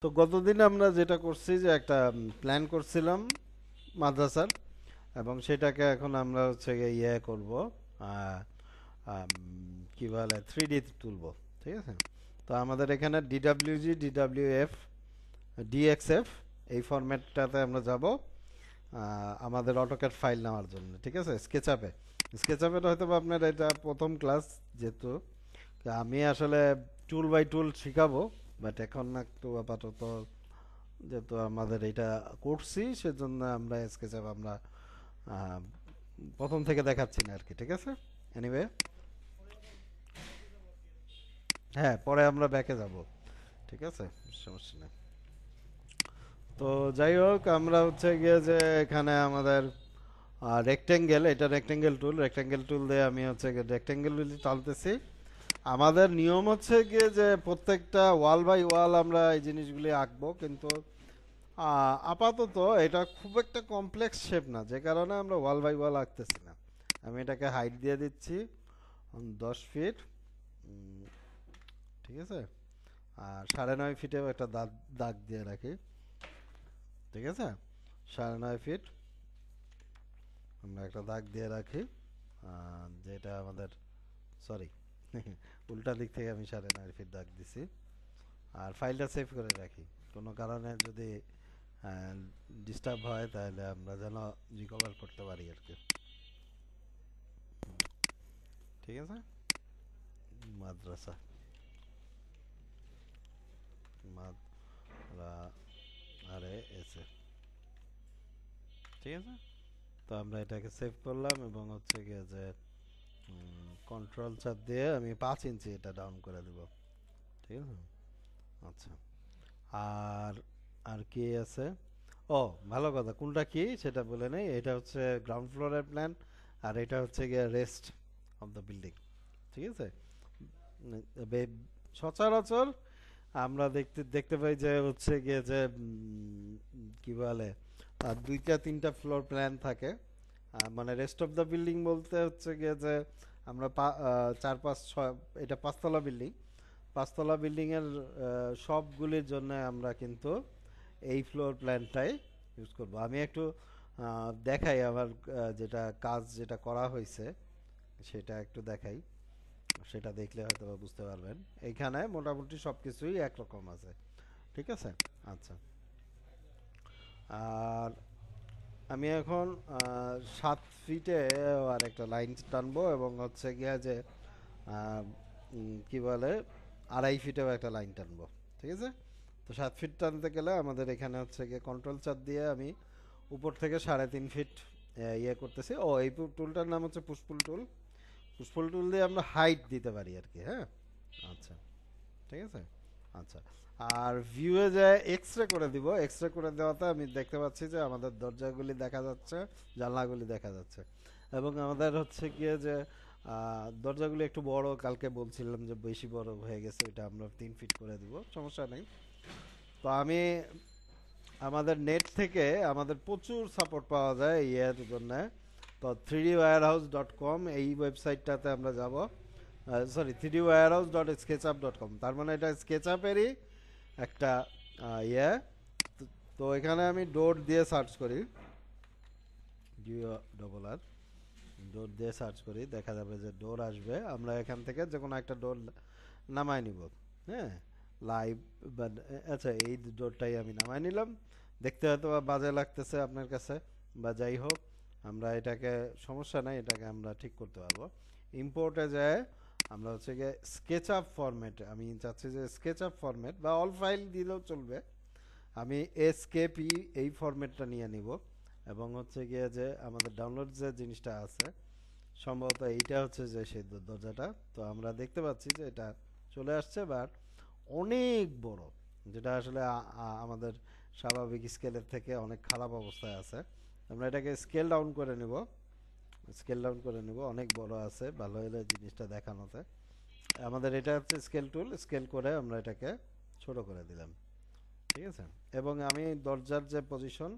তো গতদিন আমরা যেটা করছি যে একটা প্ল্যান করছিলাম মাদ্রাসার, এবং সেটাকে এখন আমরা হচ্ছে গিয়ে করব, আহ, কি বলে, 3D তুলব। ঠিক আছে। তো আমাদের এখানে ডিডাব্লিউজি, ডিডাব্লিউএফ, ডিএক্সএফ এই ফরম্যাটটাতে আমরা যাব আমাদের অটোক্যাড ফাইল নেওয়ার জন্য। ঠিক আছে। স্কেচআপের হয়তো বা আপনার এটা প্রথম ক্লাস, যেহেতু আমি আসলে টুল বাই টুল শিখাবো, বাট এখন একটু আপাতত যেহেতু আমাদের এটা করছি সেজন্য আমরা স্কেচআপ আমরা আহ, প্রথম থেকে দেখাচ্ছি না আর কি। ঠিক আছে। এনিওয়ে, হ্যাঁ, পরে আমরা ব্যাকে যাব। ঠিক আছে, সমস্যা নেই। তো যাই হোক, আমরা হচ্ছে গিয়ে যে এখানে আমাদের রেক্টেঙ্গেল, এটা রেক্টেঙ্গেল টুল দিয়ে আমি হচ্ছে রেক্টেঙ্গেল টানতেছি। আমাদের নিয়ম হচ্ছে গিয়ে যে প্রত্যেকটা ওয়াল বাই ওয়াল আমরা এই জিনিসগুলি আঁকবো, কিন্তু আপাতত এটা খুব একটা কমপ্লেক্স শেপ না, যে কারণে আমরা ওয়াল বাই ওয়াল আঁকতেছি না। আমি এটাকে হাইট দিয়ে দিচ্ছি 10 ফিট। ঠিক আছে। আর 9.5 ফিটেও একটা দাগ দাগ দিয়ে রাখি। ঠিক আছে। 9.5 ফিট আমরা একটা দাগ দিয়ে রাখি, যেটা আমাদের, সরি, উল্টা দিক থেকে আমি 9.5 ফিট দাগ দিছি। আর ফাইলটা সেভ করে রাখি, কোনো কারণে যদি ডিস্টার্ব হয় তাহলে আমরা যেন রিকভার করতে পারি আর কি। ঠিক আছে। মাদ্রাসা, মাদ্রা, আরে এসে, ঠিক আছে। তো আমরা এটাকে সেভ করলাম এবং হচ্ছে গিয়ে যে কন্ট্রোল চাপ দিয়ে আমি 5 ইঞ্চি এটা ডাউন করে দেব। ঠিক আছে। আচ্ছা। আর আর কি আছে? ও, ভালো কথা, কোনটা কি সেটা বলে নেই। এটা হচ্ছে গ্রাউন্ড ফ্লোরের প্ল্যান, আর এটা হচ্ছে গিয়ে রেস্ট অফ দ্য বিল্ডিং। ঠিক আছে। সচরাচর আমরা দেখতে দেখতে পাই যে হচ্ছে গিয়ে যে কি বলে, 2টা 3টা ফ্লোর প্ল্যান থাকে। মানে রেস্ট অফ দ্য বিল্ডিং বলতে হচ্ছে গিয়ে যে আমরা 4 5 6, এটা 5তলা বিল্ডিং। 5তলা বিল্ডিং এর সবগুলির জন্য আমরা কিন্তু এই ফ্লোর প্ল্যানটাই ইউজ করব। আমি একটু দেখাই আমার যেটা কাজ যেটা করা হয়েছে সেটা একটু দেখাই, সেটা দেখলে হয়তো বা বুঝতে পারবেন। এইখানে মোটামুটি সবকিছুই একরকম আছে। ঠিক আছে। আচ্ছা। আর আমি এখন 7 ফিটে আর একটা লাইন টানবো, এবং হচ্ছে গিয়া যে আহ, কি বলে, 2.5 ফিটেও একটা লাইন টানবো। ঠিক আছে। তো 7 ফিট টানতে গেলে আমাদের এখানে হচ্ছে গিয়ে কন্ট্রোল চাপ দিয়ে আমি উপর থেকে 3.5 ফিট করতেছি। ও, এই টুলটার নাম হচ্ছে পুশপুল টুল। পুশপুল টুল দিয়ে আমরা হাইট দিতে পারি আর কি। হ্যাঁ। আচ্ছা। ঠিক আছে। আচ্ছা। আর ভিউয়ে যায় এক্স রে করে দিব। এক্স রে করে দেওয়াতে আমি দেখতে পাচ্ছি যে আমাদের দরজাগুলি দেখা যাচ্ছে, জানলাগুলি দেখা যাচ্ছে, এবং আমাদের হচ্ছে গিয়ে যে দরজাগুলি একটু বড়, কালকে বলছিলাম যে বেশি বড় হয়ে গেছে, ওইটা আমরা 3 ফিট করে দিব, সমস্যা নেই। তো আমি আমাদের নেট থেকে আমাদের প্রচুর সাপোর্ট পাওয়া যায় এই এর জন্য। তো 3dwarehouse.com এই ওয়েবসাইটটাতে আমরা যাব। সরি, 3dwarehouse.sketchup.com, তার মানে এটা স্কেচআপেরই একটা ইয়ে। তো তো এখানে আমি ডোর দিয়ে সার্চ করি, DOR, ডোর দিয়ে সার্চ করি, দেখা যাবে যে ডোর আসবে। আমরা এখান থেকে যে কোনো একটা ডোর নামায় নিব। হ্যাঁ, লাইভ, বা, আচ্ছা, এই ডোরটাই আমি নামায় নিলাম। দেখতে হয়তো বা বাজে লাগতেছে আপনার কাছে, বা যাই হোক, আমরা এটাকে, সমস্যা নাই, এটাকে আমরা ঠিক করতে পারবো। ইম্পোর্টে যায় আমরা হচ্ছে গিয়ে স্কেচআপ ফরম্যাট, আমি চাচ্ছি যে স্কেচআপ ফরম্যাট বা অল ফাইল দিলেও চলবে। আমি এসকেপি এই ফরম্যাটটা নিয়ে নিব, এবং হচ্ছে গিয়ে যে আমাদের ডাউনলোড যে জিনিসটা আছে, সম্ভবত এইটা হচ্ছে যে সেই দরজাটা। তো আমরা দেখতে পাচ্ছি যে এটা চলে আসছে, বাট অনেক বড়, যেটা আসলে আমাদের স্বাভাবিক স্কেলের থেকে অনেক খারাপ অবস্থায় আছে। আমরা এটাকে স্কেল ডাউন করে নেব, অনেক বড় আছে, ভালো হলে জিনিসটা দেখানোতে। আমাদের এটা হচ্ছে স্কেল টুল, স্কেল করে আমরা এটাকে ছোট করে দিলাম। ঠিক আছে। এবং আমি দরজার যে পজিশন,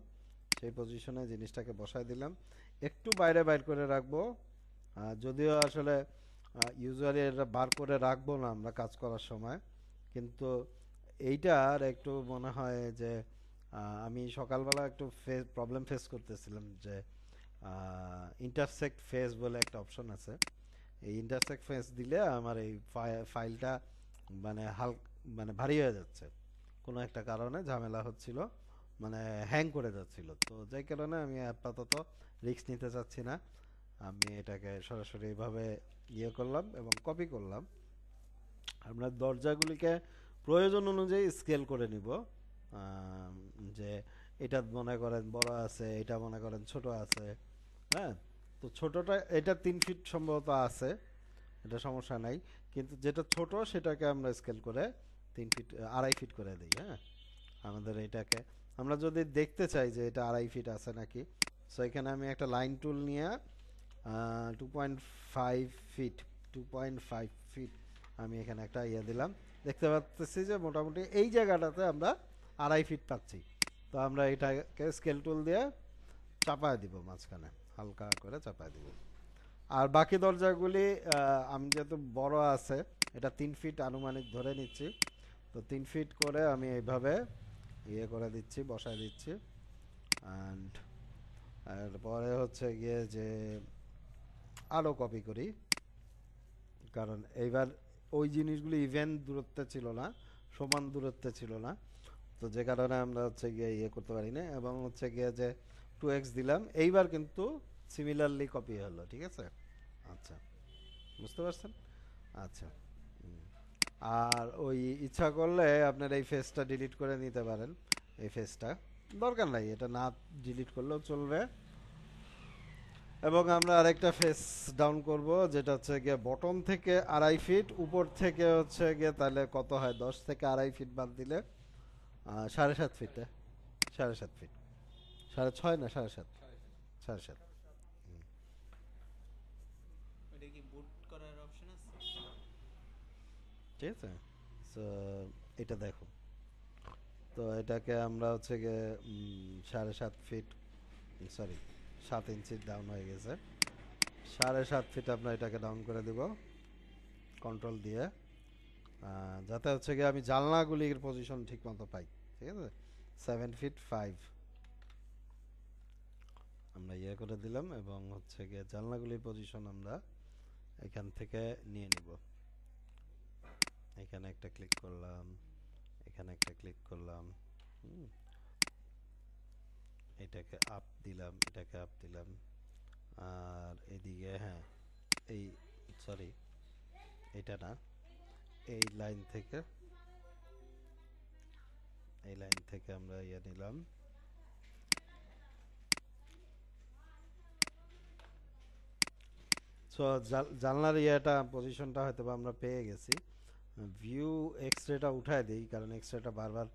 সেই পজিশনে জিনিসটাকে বসায় দিলাম। একটু বাইরে বাইর করে রাখবো, যদিও আসলে ইউজুয়ালি এটা বার করে রাখবো না আমরা কাজ করার সময়, কিন্তু এইটার একটু মনে হয় যে আমি সকালবেলা একটু প্রবলেম ফেস করতেছিলাম যে ইন্টারসেক্ট ফেস বলে একটা অপশন আছে। এই ইন্টারসেক্ট ফেস দিলে আমার এই ফাইলটা মানে মানে ভারী হয়ে যাচ্ছে, কোনো একটা কারণে ঝামেলা হচ্ছিল, মানে হ্যাং করে যাচ্ছিল। তো যাই কারণে আমি আপাতত রিস্ক নিতে চাচ্ছি না, আমি এটাকে সরাসরি এইভাবে ইয়ে করলাম এবং কপি করলাম। আমরা দরজাগুলিকে প্রয়োজন অনুযায়ী স্কেল করে নিব, যে এটা মনে করেন বড় আছে, এটা মনে করেন ছোট আছে। হ্যাঁ, তো ছোটটা এটা 3 ফিট সম্ভবত আছে, এটা সমস্যা নাই। কিন্তু যেটা ছোট সেটাকে আমরা স্কেল করে 3 ফিট 2.5 ফিট করে দিই। হ্যাঁ, আমাদের এটাকে আমরা যদি দেখতে চাই যে এটা 2.5 ফিট আছে নাকি, সো এখানে আমি একটা লাইন টুল নিয়ে 2.5 ফিট 2.5 ফিট আমি এখানে একটা ইয়ে দিলাম। দেখতে পাচ্ছি যে মোটামুটি এই জায়গাটাতে আমরা 2.5 ফিট পাচ্ছি। তো আমরা এটাকে স্কেল টুল দিয়ে চাপায় দিব, মাঝখানে হালকা করে চাপায় দিব। আর বাকি দরজাগুলি আমি যেহেতু বড় আছে, এটা 3 ফিট আনুমানিক ধরে নিচ্ছি, তো 3 ফিট করে আমি এইভাবে ইয়ে করে দিচ্ছি, বসায় দিচ্ছি। অ্যান্ড এরপরে হচ্ছে গিয়ে যে আরও কপি করি, কারণ এইবার ওই জিনিসগুলি ইভেন দূরত্বে ছিল না, সমান দূরত্বে ছিল না, তো যে কারণে আমরা হচ্ছে গিয়ে ইয়ে করতে পারি না। এবং হচ্ছে গিয়ে যে 2x দিলাম, এইবার কিন্তু সিমিলারলি কপি হলো। ঠিক আছে, আচ্ছা, বুঝতে পারছেন? আচ্ছা। আর ওই ইচ্ছা করলে আপনার এই ফেসটা ডিলিট করে নিতে পারেন, এই ফেসটা দরকার নাই, এটা না ডিলিট করলেও চলবে। এবং আমরা আরেকটা ফেস ডাউন করব, যেটা হচ্ছে গিয়ে বটম থেকে 2.5 ফিট, উপর থেকে হচ্ছে গিয়ে তাহলে কত হয়, 10 থেকে 2.5 ফিট বাদ দিলে 7.5 ফিটে 7.5 ফিট, 6.5 না 7.5, 7.5। ওটা কি বুট করার অপশন আছে? ঠিক আছে, সো এটা দেখো, তো এটাকে আমরা হচ্ছে গিয়ে 7.5 ফিট, সরি 7 ইঞ্চি ডাউন হয়ে গেছে। 7.5 ফিট আমরা এটাকে ডাউন করে দেব কন্ট্রোল দিয়ে, যাতে হচ্ছে গিয়ে আমি জানলাগুলির পজিশন ঠিক মতো পাই। ঠিক আছে, 7 ফিট 5 আমরা ইয়ে করে দিলাম, এবং হচ্ছে গিয়ে জানলাগুলির পজিশন আমরা এখান থেকে নিয়ে নিব। এখানে একটা ক্লিক করলাম, এখানে একটা ক্লিক করলাম, এটাকে আপ দিলাম, এটাকে আপ দিলাম। আর এদিকে হ্যাঁ, এই সরি এটা না, এই লাইন থেকে আমরা ইয়ে নিলাম। সো জানলার ইয়েটা পজিশনটা হয়তো আমরা পেয়ে গেছি। ভিউ এক্সরেটা উঠায় দিই, কারণ এক্সরেটা বারবার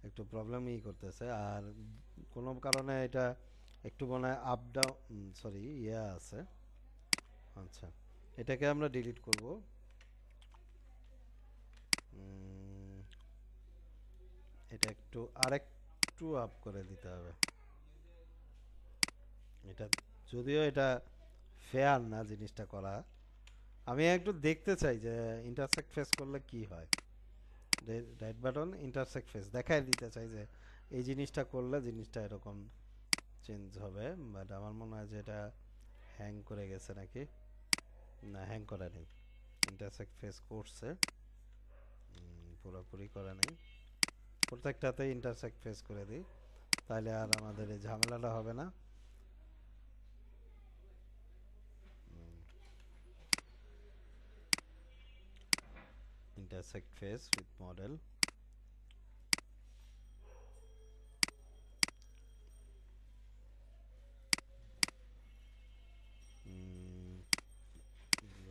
একটু প্রবলেমই করতেছে। আর কোনো কারণে এটা একটু মনে হয় আপ ডাউন, সরি ইয়ে আছে। আচ্ছা, এটাকে আমরা ডিলিট করব। এটা একটু আরেকটু আপ করে দিতে হবে। এটা যদিও এটা ফেয়ার না জিনিসটা করা, আমি একটু দেখতে চাই যে ইন্টারসেক্ট ফেস করলে কি হয়। রাইট বাটন ইন্টারসেক্ট ফেস দেখাই দিতে চাই যে এই জিনিসটা করলে জিনিসটা এরকম চেঞ্জ হবে। বাট আমার মনে হয় যে এটা হ্যাং করে গেছে নাকি, না হ্যাং করা নেই, ইন্টারসেক্ট ফেস করছে, পুরোপুরি করা নেই। প্রত্যেকটাতে ইন্টারসেক্ট ফেস করে দিই, তাহলে আর আমাদের এই ঝামেলাটা হবে না। intersect face with model,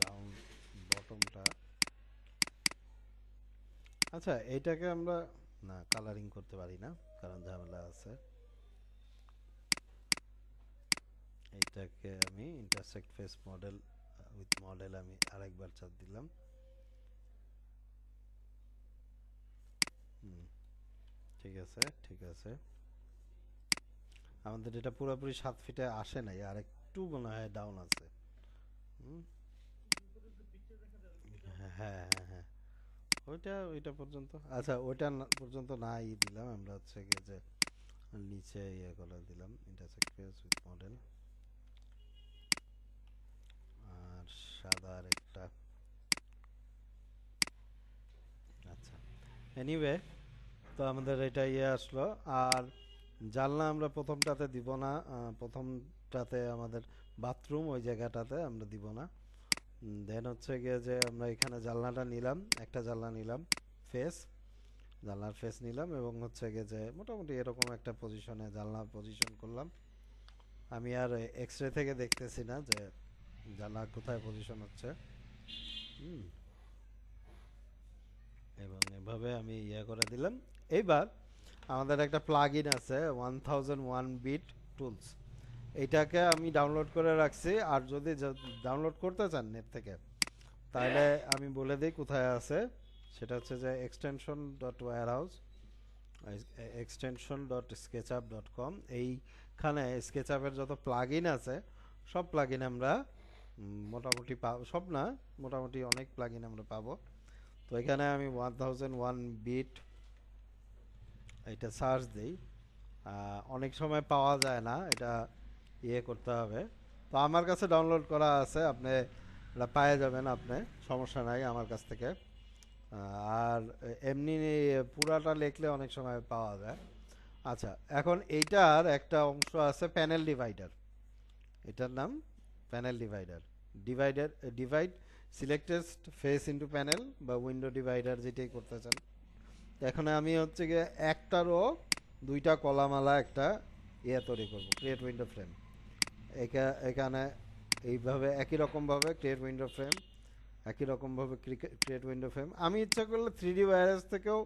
round বটমটা। আচ্ছা, এইটাকে আমরা না কালারিং করতে পারি না, কারণ ঝামেলা আছে। এইটাকে আমি intersect face model with model আমি আরেকবার চাপ দিলাম। ঠিক আছে, ঠিক আছে। আমাদের এটা পুরোপুরি 7 ফিটে আসে নাই, আর একটু মনে হয় ডাউন আছে। হ্যাঁ হ্যাঁ হ্যাঁ, ওইটা পর্যন্ত, আচ্ছা ওইটা পর্যন্ত নাই দিলাম আমরা, হচ্ছে গিয়ে যে নিচে ইয়ে করে দিলাম ইন্টারসেক্ট ফেস উইথ মডেল, আর সাদা আর একটা। আচ্ছা, এনিওয়ে, তো আমাদের এটা ইয়ে আসলো। আর জানলা আমরা প্রথমটাতে দিব না, প্রথমটাতে আমাদের বাথরুম ওই জায়গাটাতে আমরা দিব না। দেন হচ্ছে গিয়ে যে আমরা এখানে জানলাটা নিলাম, একটা জানলা নিলাম, ফেস, জানলার ফেস নিলাম, এবং হচ্ছে গিয়ে যে মোটামুটি এরকম একটা পজিশনে জানলা পজিশন করলাম। আমি আর এক্স রে থেকে দেখতেছি না যে জানলা কোথায় পজিশন হচ্ছে। হুম, এবং এভাবে আমি ইয়ে করে দিলাম। এইবার আমাদের একটা প্লাগ ইন আছে 1001 বিট টুলস, এইটাকে আমি ডাউনলোড করে রাখছি। আর যদি ডাউনলোড করতে চান নেট থেকে, তাহলে আমি বলে দিই কোথায় আছে। সেটা হচ্ছে যে extension dot warehouse, extension dot SketchUp dot com. এইখানে স্কেচআপের যত প্লাগ ইন আছে সব প্লাগ ইন আমরা মোটামুটি সব না, মোটামুটি অনেক প্লাগ ইন আমরা পাবো। তো এখানে আমি 1001 বিট এটা সার্চ দিই, অনেক সময় পাওয়া যায় না, এটা ইয়ে করতে হবে। তো আমার কাছে ডাউনলোড করা আছে, আপনি এটা পেয়ে যাবেন, আপনি সমস্যা নাই আমার কাছ থেকে। আর এমনি পুরাটা লিখলে অনেক সময় পাওয়া যায়। আচ্ছা, এখন এইটার একটা অংশ আছে প্যানেল ডিভাইডার, এটার নাম panel divider. Divider, divide selected face into panel বা উইন্ডো ডিভাইডার, যেটাই করতে চান। এখন আমি হচ্ছে গিয়ে একটারও দুইটা কলামালা একটা ইয়ে তৈরি করব, ক্রিয়েট উইন্ডো ফ্রেম। এখানে এইভাবে একই রকমভাবে ক্রিয়েট উইন্ডো ফ্রেম, একই রকমভাবে ক্রিয়েট উইন্ডো ফ্রেম। আমি ইচ্ছা করলে 3D ওয়্যারহাউস থেকেও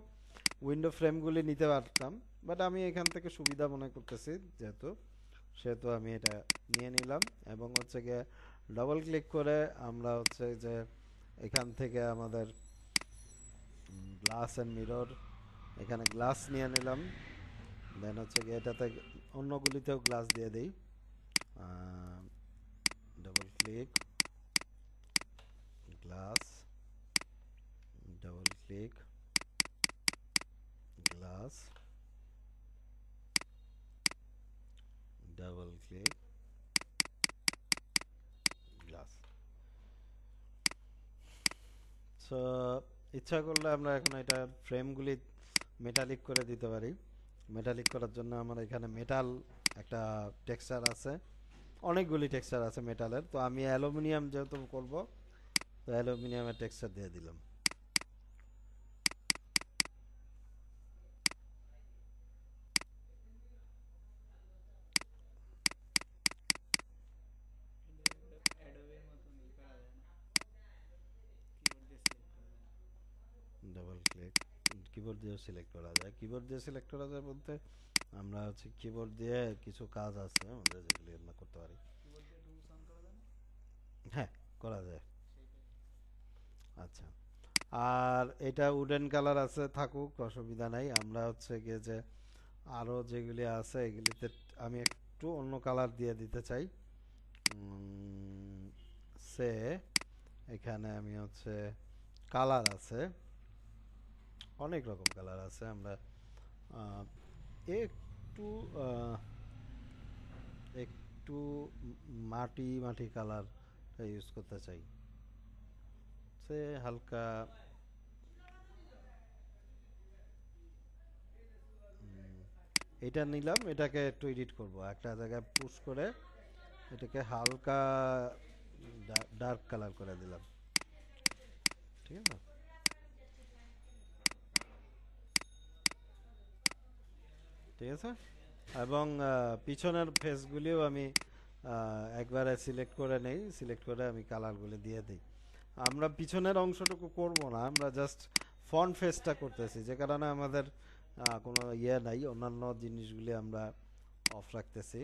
উইন্ডো ফ্রেমগুলি নিতে পারতাম, বাট আমি এখান থেকে সুবিধা মনে করতেছি যেহেতু, সেহেতু আমি এটা নিয়ে নিলাম। এবং হচ্ছে গিয়ে ডবল ক্লিক করে আমরা হচ্ছে যে এখান থেকে আমাদের গ্লাস অ্যান্ড মিরর, এখানে গ্লাস নিয়ে নিলাম। দেন হচ্ছে গিয়ে এটাতে অন্যগুলিতেও গ্লাস দিয়ে দিই, double click, glass, double click, glass, double click, glass. So ইচ্ছা করলে আমরা এখন এটা ফ্রেমগুলি মেটালিক করে দিতে পারি। মেটালিক করার জন্য আমার এখানে মেটাল একটা টেক্সচার আছে, অনেকগুলি টেক্সচার আছে মেটালের। তো আমি অ্যালুমিনিয়াম যেহেতু করব, তো অ্যালুমিনিয়ামের টেক্সচার দিয়ে দিলাম। অ্যাডোবের মতন ই করা যায় না, কিবোর্ড দিয়ে সিলেক্ট করা যায় না। ডাবল ক্লিক, কিবোর্ড দিয়েও সিলেক্ট করা যায়। কিবোর্ড দিয়ে সিলেক্ট করা যায় বলতে আমরা হচ্ছে কিবোর্ড দিয়ে কিছু কাজ আছে আমাদের যেগুলি আমরা করতে পারি। কিবোর্ড দিয়ে টুলস অন করা যায় না, হ্যাঁ, করা যায়। সেইটাই। আচ্ছা, আর এটা উডেন কালার আছে, থাকুক, অসুবিধা নাই। আমরা হচ্ছে গিয়ে যে আরও যেগুলি আছে এগুলিতে আমি একটু অন্য কালার দিয়ে দিতে চাই। সে এখানে আমি হচ্ছে কালার আছে, অনেক রকম কালার আছে। আমরা একটু একটু মাটি মাটি কালার ইউজ করতে চাই, সে হালকা এটা নিলাম। এটাকে একটু এডিট করব, একটা জায়গায় পুশ করে এটাকে হালকা ডার্ক কালার করে দিলাম, ঠিক আছে। ঠিক আছে, এবং পিছনের ফেসগুলিও আমি একবারে সিলেক্ট করে নেই, সিলেক্ট করে আমি কালারগুলি দিয়ে দিই। আমরা পিছনের অংশটুকু করব না, আমরা জাস্ট ফ্রন্ট ফেসটা করতেছি, যে কারণে আমাদের কোনো ইয়ে নাই, অন্যান্য জিনিসগুলি আমরা অফ রাখতেছি।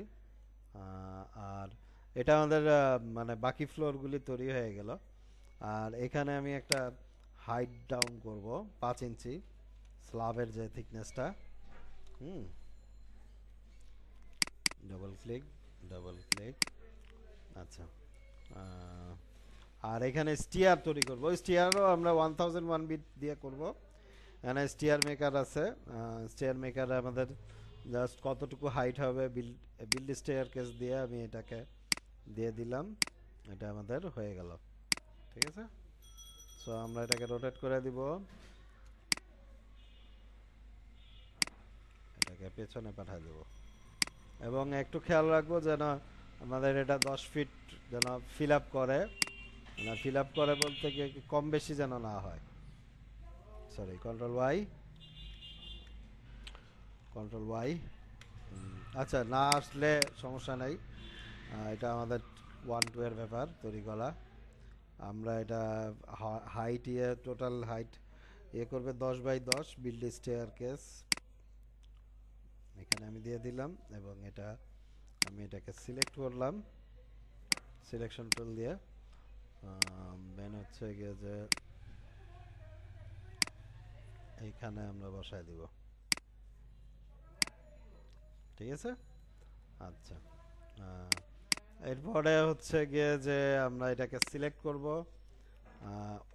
আর এটা আমাদের মানে বাকি ফ্লোরগুলি তৈরি হয়ে গেল। আর এখানে আমি একটা হাইট ডাউন করব 5 ইঞ্চি, স্ল্যাবের যে থিকনেসটা। হুম, ডবল ক্লিক, ডবল ক্লিক। আচ্ছা, আর এখানে স্টিয়ার তৈরি করব, স্টিয়ারও আমরা 1001 বিট দিয়ে করব। এখানে স্টিয়ার মেকার আছে, স্টিয়ার মেকারে আমাদের জাস্ট কতটুকু হাইট হবে বিল্ড স্টিয়ার কেস দিয়ে আমি এটাকে দিয়ে দিলাম, এটা আমাদের হয়ে গেল। ঠিক আছে, সো আমরা এটাকে রোটেট করে দিব, এটাকে পেছনে পাঠিয়ে দেব। এবং একটু খেয়াল রাখবো যেন আমাদের এটা 10 ফিট যেন ফিল আপ করে, মানে ফিল আপ করে বলতে গিয়ে কম বেশি যেন না হয়। Sorry, control Y, control Y. আচ্ছা, না আসলে সমস্যা নাই, এটা আমাদের 1-2 এর ব্যাপার তৈরি করা। আমরা এটা হাইট টোটাল হাইট করবে 10x10 বিল্ড স্টেয়ার কেস, এখানে আমি দিয়ে দিলাম। এবং এটা আমি এটাকে সিলেক্ট করলাম সিলেকশন টুল দিয়ে, দেন হচ্ছে গিয়ে যে এইখানে আমরা বসায় দিব। ঠিক আছে, আচ্ছা। এরপরে হচ্ছে গিয়ে যে আমরা এটাকে সিলেক্ট করব,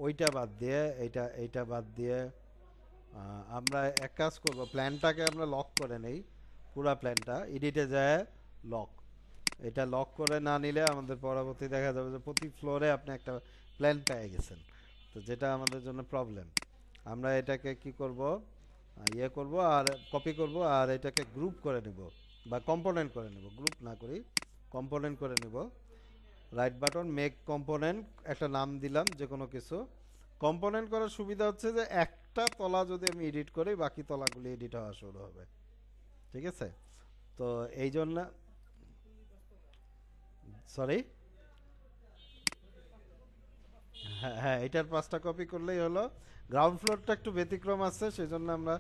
ওইটা বাদ দিয়ে এইটা বাদ দিয়ে আমরা এক কাজ করব, প্ল্যানটাকে আমরা লক করে নেই, পুরা প্ল্যানটা এডিটে যায় লক। এটা লক করে না নিলে আমাদের পরবর্তী দেখা যাবে যে প্রতি ফ্লোরে আপনি একটা প্ল্যান পেয়ে গেছেন, তো যেটা আমাদের জন্য প্রবলেম। আমরা এটাকে কি করব, করব আর কপি করব, আর এটাকে গ্রুপ করে নেব বা কম্পোনেন্ট করে নেব, গ্রুপ না করি কম্পোনেন্ট করে নেব। রাইট বাটন মেক কম্পোনেন্ট, একটা নাম দিলাম যে কোনো কিছু। কম্পোনেন্ট করার সুবিধা হচ্ছে যে একটা তলা যদি আমি এডিট করি বাকি তলাগুলি এডিট হওয়া শুরু হবে। ঠিক আছে, তো এই জন্য সরি, হ্যাঁ হ্যাঁ, এটার 5টা কপি করলেই হলো। গ্রাউন্ড ফ্লোরটা একটু ব্যতিক্রম আছে, সেই জন্য আমরা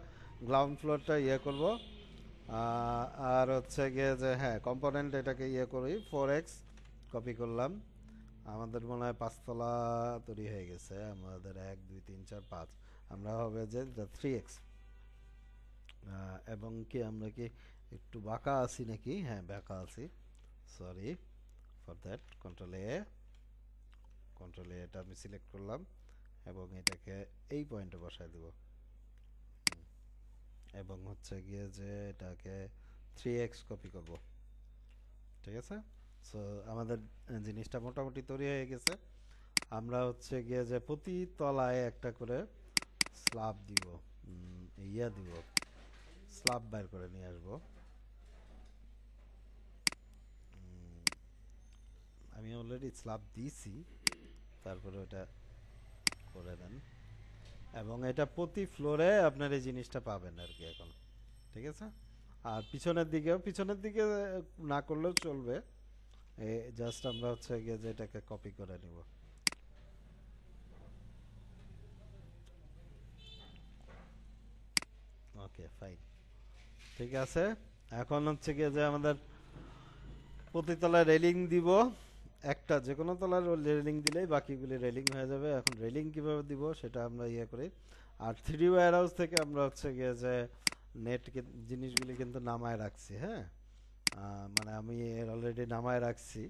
গ্রাউন্ড ফ্লোরটা করব। আর হচ্ছে গিয়ে যে হ্যাঁ, কম্পোনেন্ট এটাকে করি 4x কপি করলাম। আমাদের মনে হয় 5তলা তৈরি হয়ে গেছে, আমাদের 1 2 3 4 5, আমরা হবে যে 3x। এবং কি আমরা কি একটু বাঁকা আছি নাকি? হ্যাঁ, বাঁকা আছি, সরি ফর দ্যাট। কন্ট্রোল এ এটা আমি সিলেক্ট করলাম এবং এটাকে এই পয়েন্টে বসায় দেব। এবং হচ্ছে গিয়ে যে এটাকে 3x কপি করব। ঠিক আছে, সো আমাদের জিনিসটা মোটামুটি তৈরি হয়ে গেছে। আমরা হচ্ছে গিয়ে যে প্রতি তলায় একটা করে স্ল্যাব দিব, দিব, স্ল্যাব বাইর করে নিয়ে আসবো। আমি অলরেডি স্ল্যাব দিয়েছি, তারপরে ওটা করে দেন। এবং এটা প্রতি ফ্লোরে আপনার এই জিনিসটা পাবেন আর কি এখন। ঠিক আছে, আর পিছনের দিকে না করলেও চলবে, জাস্ট আমরা হচ্ছে গিয়ে যে এটাকে কপি করে নিব। ওকে, ফাইন, ঠিক আছে। এখন হচ্ছে গিয়ে যে আমাদের প্রতি তলায় রেলিং দিব, একটা যে কোনো তলার রেলিং দিলেই বাকিগুলি রেলিং হয়ে যাবে। এখন রেলিং কিভাবে দিব সেটা আমরা করি। আর 3D ওয়্যার হাউস থেকে আমরা হচ্ছে গিয়ে যে নেট জিনিসগুলি কিন্তু নামায় রাখছি, হ্যাঁ, মানে আমি এর অলরেডি নামায় রাখছি।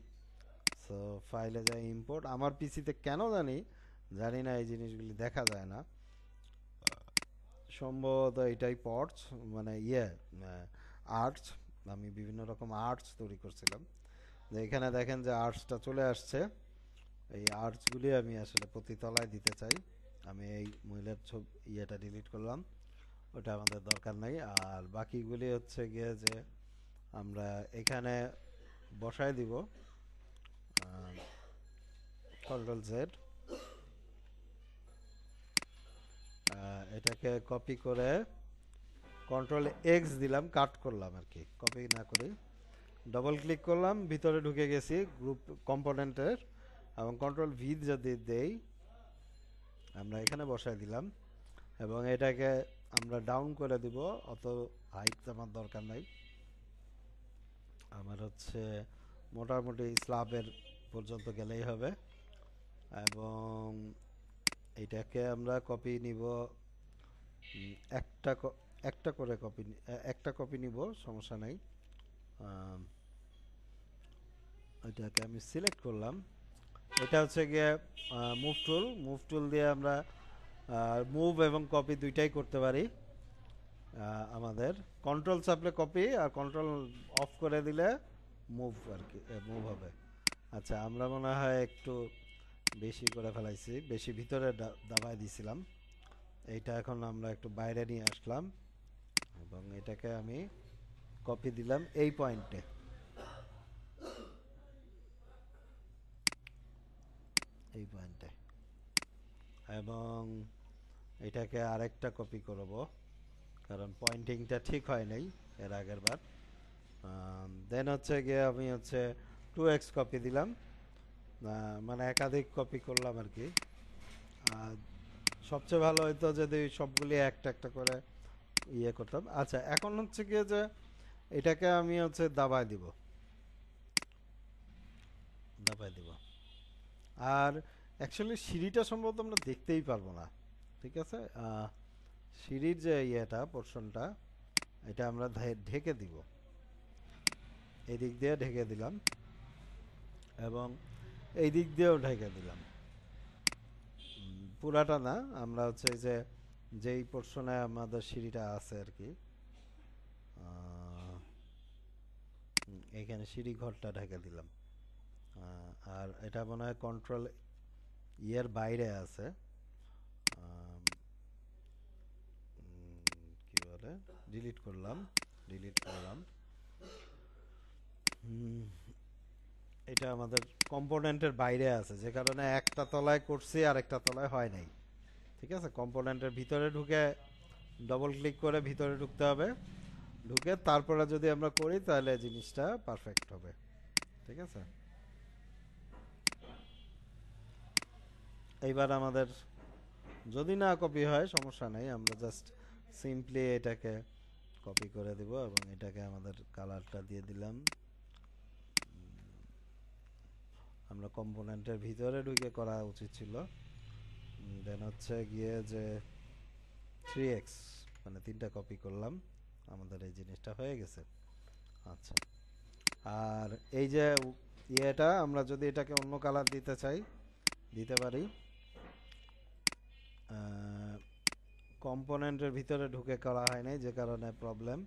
সো ফাইলে যাই ইম্পোর্ট, আমার পিসিতে কেন জানি না এই জিনিসগুলি দেখা যায় না, সম্ভবত এটাই পটস, মানে আর্টস। আমি বিভিন্ন রকম আর্টস তৈরি করছিলাম, যে এখানে দেখেন যে আর্টসটা চলে আসছে। এই আর্টসগুলি আমি আসলে প্রতি তলায় দিতে চাই। আমি এই মহিলার ইয়েটা ডিলিট করলাম, ওটা আমাদের দরকার নাই। আর বাকিগুলি হচ্ছে গিয়ে যে আমরা এখানে বসায় দিব, কন্ট্রোল জেড, এটাকে কপি করে কন্ট্রোল এক্স দিলাম, কাট করলাম আর কি, কপি না করি। ডবল ক্লিক করলাম, ভিতরে ঢুকে গেছি গ্রুপ কম্পোনেন্টের, এবং কন্ট্রোল ভি যদি দেই আমরা এখানে বসায় দিলাম। এবং এটাকে আমরা ডাউন করে দিব, অত হাইট আমার দরকার নাই, আমার হচ্ছে মোটামুটি স্ল্যাবের পর্যন্ত গেলেই হবে। এবং এটাকে আমরা কপি নিব, একটা একটা করে কপি, একটা কপি নিব, সমস্যা নাই। এটাকে আমি সিলেক্ট করলাম, এটা হচ্ছে গিয়ে মুভ টুল দিয়ে আমরা মুভ এবং কপি দুইটাই করতে পারি। আমাদের কন্ট্রোল চাপলে কপি আর কন্ট্রোল অফ করে দিলে মুভ আর কি, মুভ হবে। আচ্ছা, আমরা মনে হয় একটু বেশি করে ফেলাইছি, বেশি ভিতরে দাবাই দিছিলাম। এইটা এখন আমরা একটু বাইরে নিয়ে আসলাম এবং এটাকে আমি কপি দিলাম এই পয়েন্টে, এই পয়েন্টে, এবং এটাকে আরেকটা কপি করব কারণ পয়েন্টিংটা ঠিক হয় নাই এর আগের বার। দেন হচ্ছে গিয়ে আমি হচ্ছে 2x কপি দিলাম, মানে একাধিক কপি করলাম আর কি। আর সবচেয়ে ভালো হতো যদি সবগুলি একটা একটা করে ইয়ে করতাম। আচ্ছা, এখন হচ্ছে গিয়ে যে এটাকে আমি হচ্ছে দাবাই দিব। আর অ্যাকচুয়ালি সিঁড়িটা সম্ভবত আমরা দেখতেই পারবো না, ঠিক আছে। সিঁড়ির যে ইয়েটা পোর্শনটা, এটা আমরা ঢেকে দিব, এই দিক দিয়ে ঢেকে দিলাম এবং এই দিক দিয়েও ঢেকে দিলাম। পুরাটা না, আমরা হচ্ছে যে যেই পোর্শনে আমাদের সিঁড়িটা আছে আর কি, এখানে সিঁড়ি ঘরটা ঢেকে দিলাম। আর এটা মনে হয় কন্ট্রোল ইয়ের বাইরে আছে, কি বলে, ডিলিট করলাম। এটা আমাদের কম্পোনেন্টের বাইরে আছে, যে কারণে একটা তলায় করছি আর একটা তলায় হয় নাই, ঠিক আছে। কম্পোনেন্টের ভিতরে ঢুকে ডবল ক্লিক করে ভিতরে ঢুকতে হবে, ঢুকে তারপরে যদি আমরা করি তাহলে জিনিসটা পারফেক্ট হবে, ঠিক আছে। এইবার আমাদের যদি না কপি হয় সমস্যা নেই, আমরা জাস্ট সিম্পলি এটাকে কপি করে দিব এবং এটাকে আমাদের কালারটা দিয়ে দিলাম। আমরা কম্পোনেন্টের ভিতরে ঢুকে করা উচিত ছিল। দেন হচ্ছে গিয়ে যে 3x মানে 3টা কপি করলাম, আমাদের এই জিনিসটা হয়ে গেছে। আচ্ছা, আর এই যে ইয়েটা আমরা যদি এটাকে অন্য কালার দিতে চাই দিতে পারি। কম্পোনেন্টের ভিতরে ঢুকে করা হয় নাই যে কারণে প্রবলেম।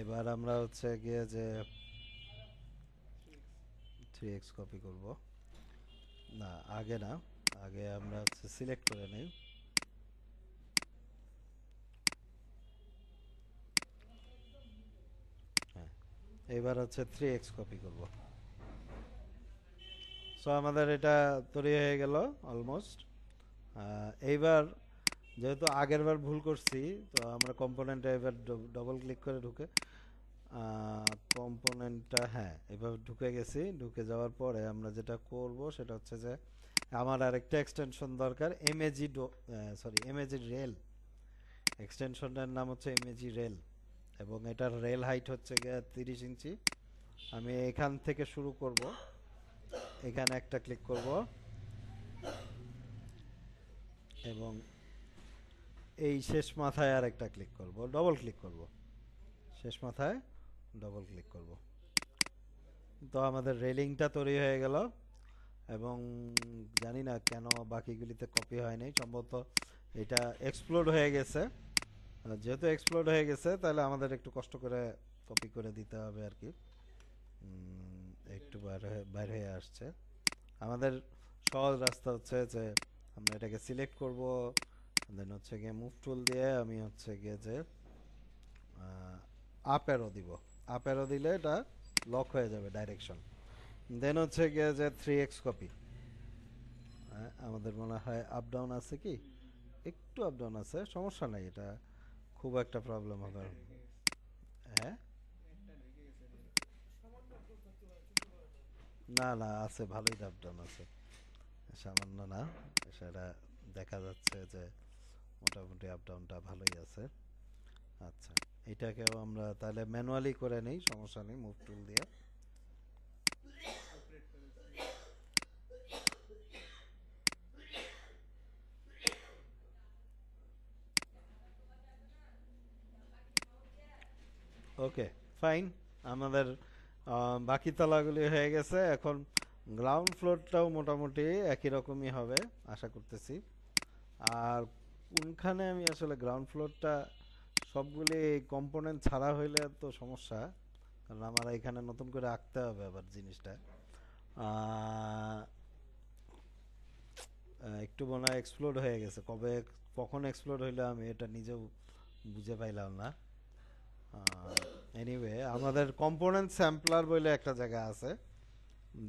এবার আমরা হচ্ছে গিয়ে যে 3x কপি করব, না আগে না, আগে আমরা হচ্ছে সিলেক্ট করে নেই। হ্যাঁ, এবার হচ্ছে 3x কপি করব। সো আমাদের এটা তৈরি হয়ে গেল অলমোস্ট। এইবার যেহেতু আগের বার ভুল করছি, তো আমরা কম্পোনেন্টে এবার ডবল ক্লিক করে ঢুকে কম্পোনেন্টটা, হ্যাঁ এভাবে ঢুকে গেছি। ঢুকে যাওয়ার পরে আমরা যেটা করব সেটা হচ্ছে যে আমার আরেকটা এক্সটেনশন দরকার, এমএজি রেল। এক্সটেনশনের নাম হচ্ছে এমএজি রেল এবং এটার রেল হাইট হচ্ছে গিয়ে 30 ইঞ্চি। আমি এখান থেকে শুরু করব, এখানে একটা ক্লিক করব এবং এই শেষ মাথায় আর একটা ক্লিক করব, ডবল ক্লিক করব, শেষ মাথায় ডবল ক্লিক করব। তো আমাদের রেলিংটা তৈরি হয়ে গেল এবং জানি না কেন বাকিগুলিতে কপি হয় নাই, সম্ভবত এটা এক্সপ্লোড হয়ে গেছে। যেহেতু এক্সপ্লোড হয়ে গেছে তাহলে আমাদের একটু কষ্ট করে কপি করে দিতে হবে আর কি। একটু বাইরে হয়ে আসছে। আমাদের সহজ রাস্তা হচ্ছে যে আমরা এটাকে সিলেক্ট করব, দেন হচ্ছে গিয়ে মুভ টুল দিয়ে আমি হচ্ছে গিয়ে যে আপ অ্যারো দিব। আপ অ্যারো দিলে এটা লক হয়ে যাবে ডাইরেকশন। দেন হচ্ছে গিয়ে যে 3x কপি। আমাদের মনে হয় আপ ডাউন আছে কি, একটু আপ ডাউন আছে, সমস্যা নাই, এটা খুব একটা প্রবলেম হবে। একটা ঢুকে গেছে, হ্যাঁ, একটা ঢুকে গেছে রে। না না আছে, ভালোই আপ ডাউন আছে, সামান্য না, সেটা দেখা যাচ্ছে যে মোটামুটি আপ ডাউনটা ভালোই আছে। আচ্ছা, এটাকেও আমরা তাহলে ম্যানুয়ালি করে নেই, সমস্যা নেই, মুভ টুল দিয়ে। অপারেট করেছে। ওকে, ফাইন। আমাদের বাকি তলাগুলি হয়ে গেছে। এখন গ্রাউন্ড ফ্লোরটাও মোটামুটি একই রকমই হবে আশা করতেছি। আর কোনখানে আমি আসলে গ্রাউন্ড ফ্লোরটা সবগুলি কম্পোনেন্ট ছাড়া হইলে তো সমস্যা, কারণ আমার এখানে নতুন করে আঁকতে হবে আবার জিনিসটা। আহ, একটু মনে হয় এক্সপ্লোড হয়ে গেছে, কবে কখন এক্সপ্লোড হইলো আমি এটা নিজেও বুঝে পাইলাম না। এনিওয়ে, আমাদের কম্পোনেন্ট স্যাম্পলার বলে একটা জায়গা আছে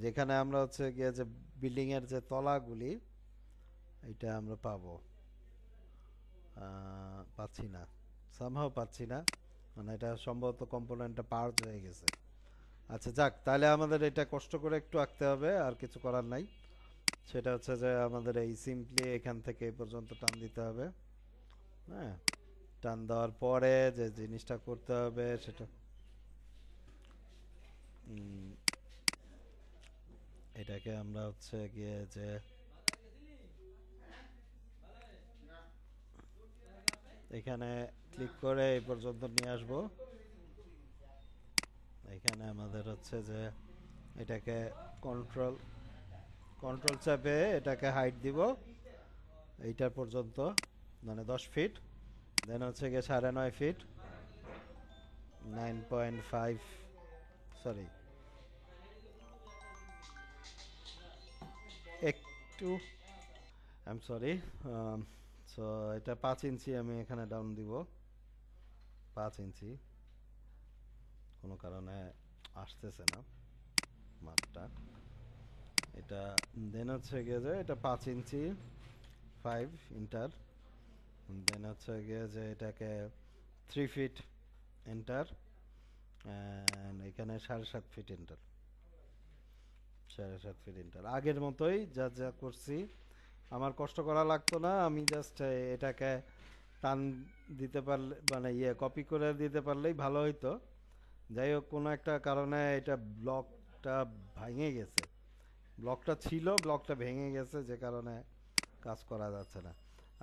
যেখানে আমরা হচ্ছে গিয়ে যে বিল্ডিং এর যে তলাগুলি এটা আমরা পাবো। পাচ্ছি না, সামহাও পাচ্ছি না, মানে এটা সম্ভবত কম্পোনেন্টটা পার্জ হয়ে গেছে। আচ্ছা যাক, তাহলে আমাদের এটা কষ্ট করে একটু আঁকতে হবে, আর কিছু করার নাই। সেটা হচ্ছে যে আমাদের এই সিম্পলি এখান থেকে এই পর্যন্ত টান দিতে হবে। হ্যাঁ, টান দেওয়ার পরে যে জিনিসটা করতে হবে সেটা উম, এটাকে আমরা হচ্ছে গিয়ে যে এখানে ক্লিক করে এই পর্যন্ত নিয়ে আসবো। এখানে আমাদের হচ্ছে যে এটাকে কন্ট্রোল কন্ট্রোল চাপে এটাকে হাইট দিব এইটার পর্যন্ত, মানে 10 ফিট। দেন হচ্ছে গিয়ে 9.5 ফিট, 9.5, সরি একটু, আই এম সরি। সো এটা 5 ইঞ্চি আমি এখানে ডাউন দিব, 5 ইঞ্চি। কোনো কারণে আসতেছে না মাপটা এটা। দেন হচ্ছে গিয়ে যে এটা 5 ইঞ্চি, 5 ইন্টার। দেন হচ্ছে গিয়ে যে এটাকে 3 ফিট এন্টার, এখানে 7.5 ফিট এন্টার, 7.5 ফিট এন্টার। আগের মতোই যা যা করছি, আমার কষ্ট করা লাগতো না, আমি জাস্ট এটাকে টান দিতে পারলে, মানে কপি করে দিতে পারলেই ভালো হইতো। যাই হোক, কোনো একটা কারণে এটা ব্লকটা ভেঙে গেছে, ব্লকটা ছিল, ব্লকটা ভেঙে গেছে, যে কারণে কাজ করা যাচ্ছে না।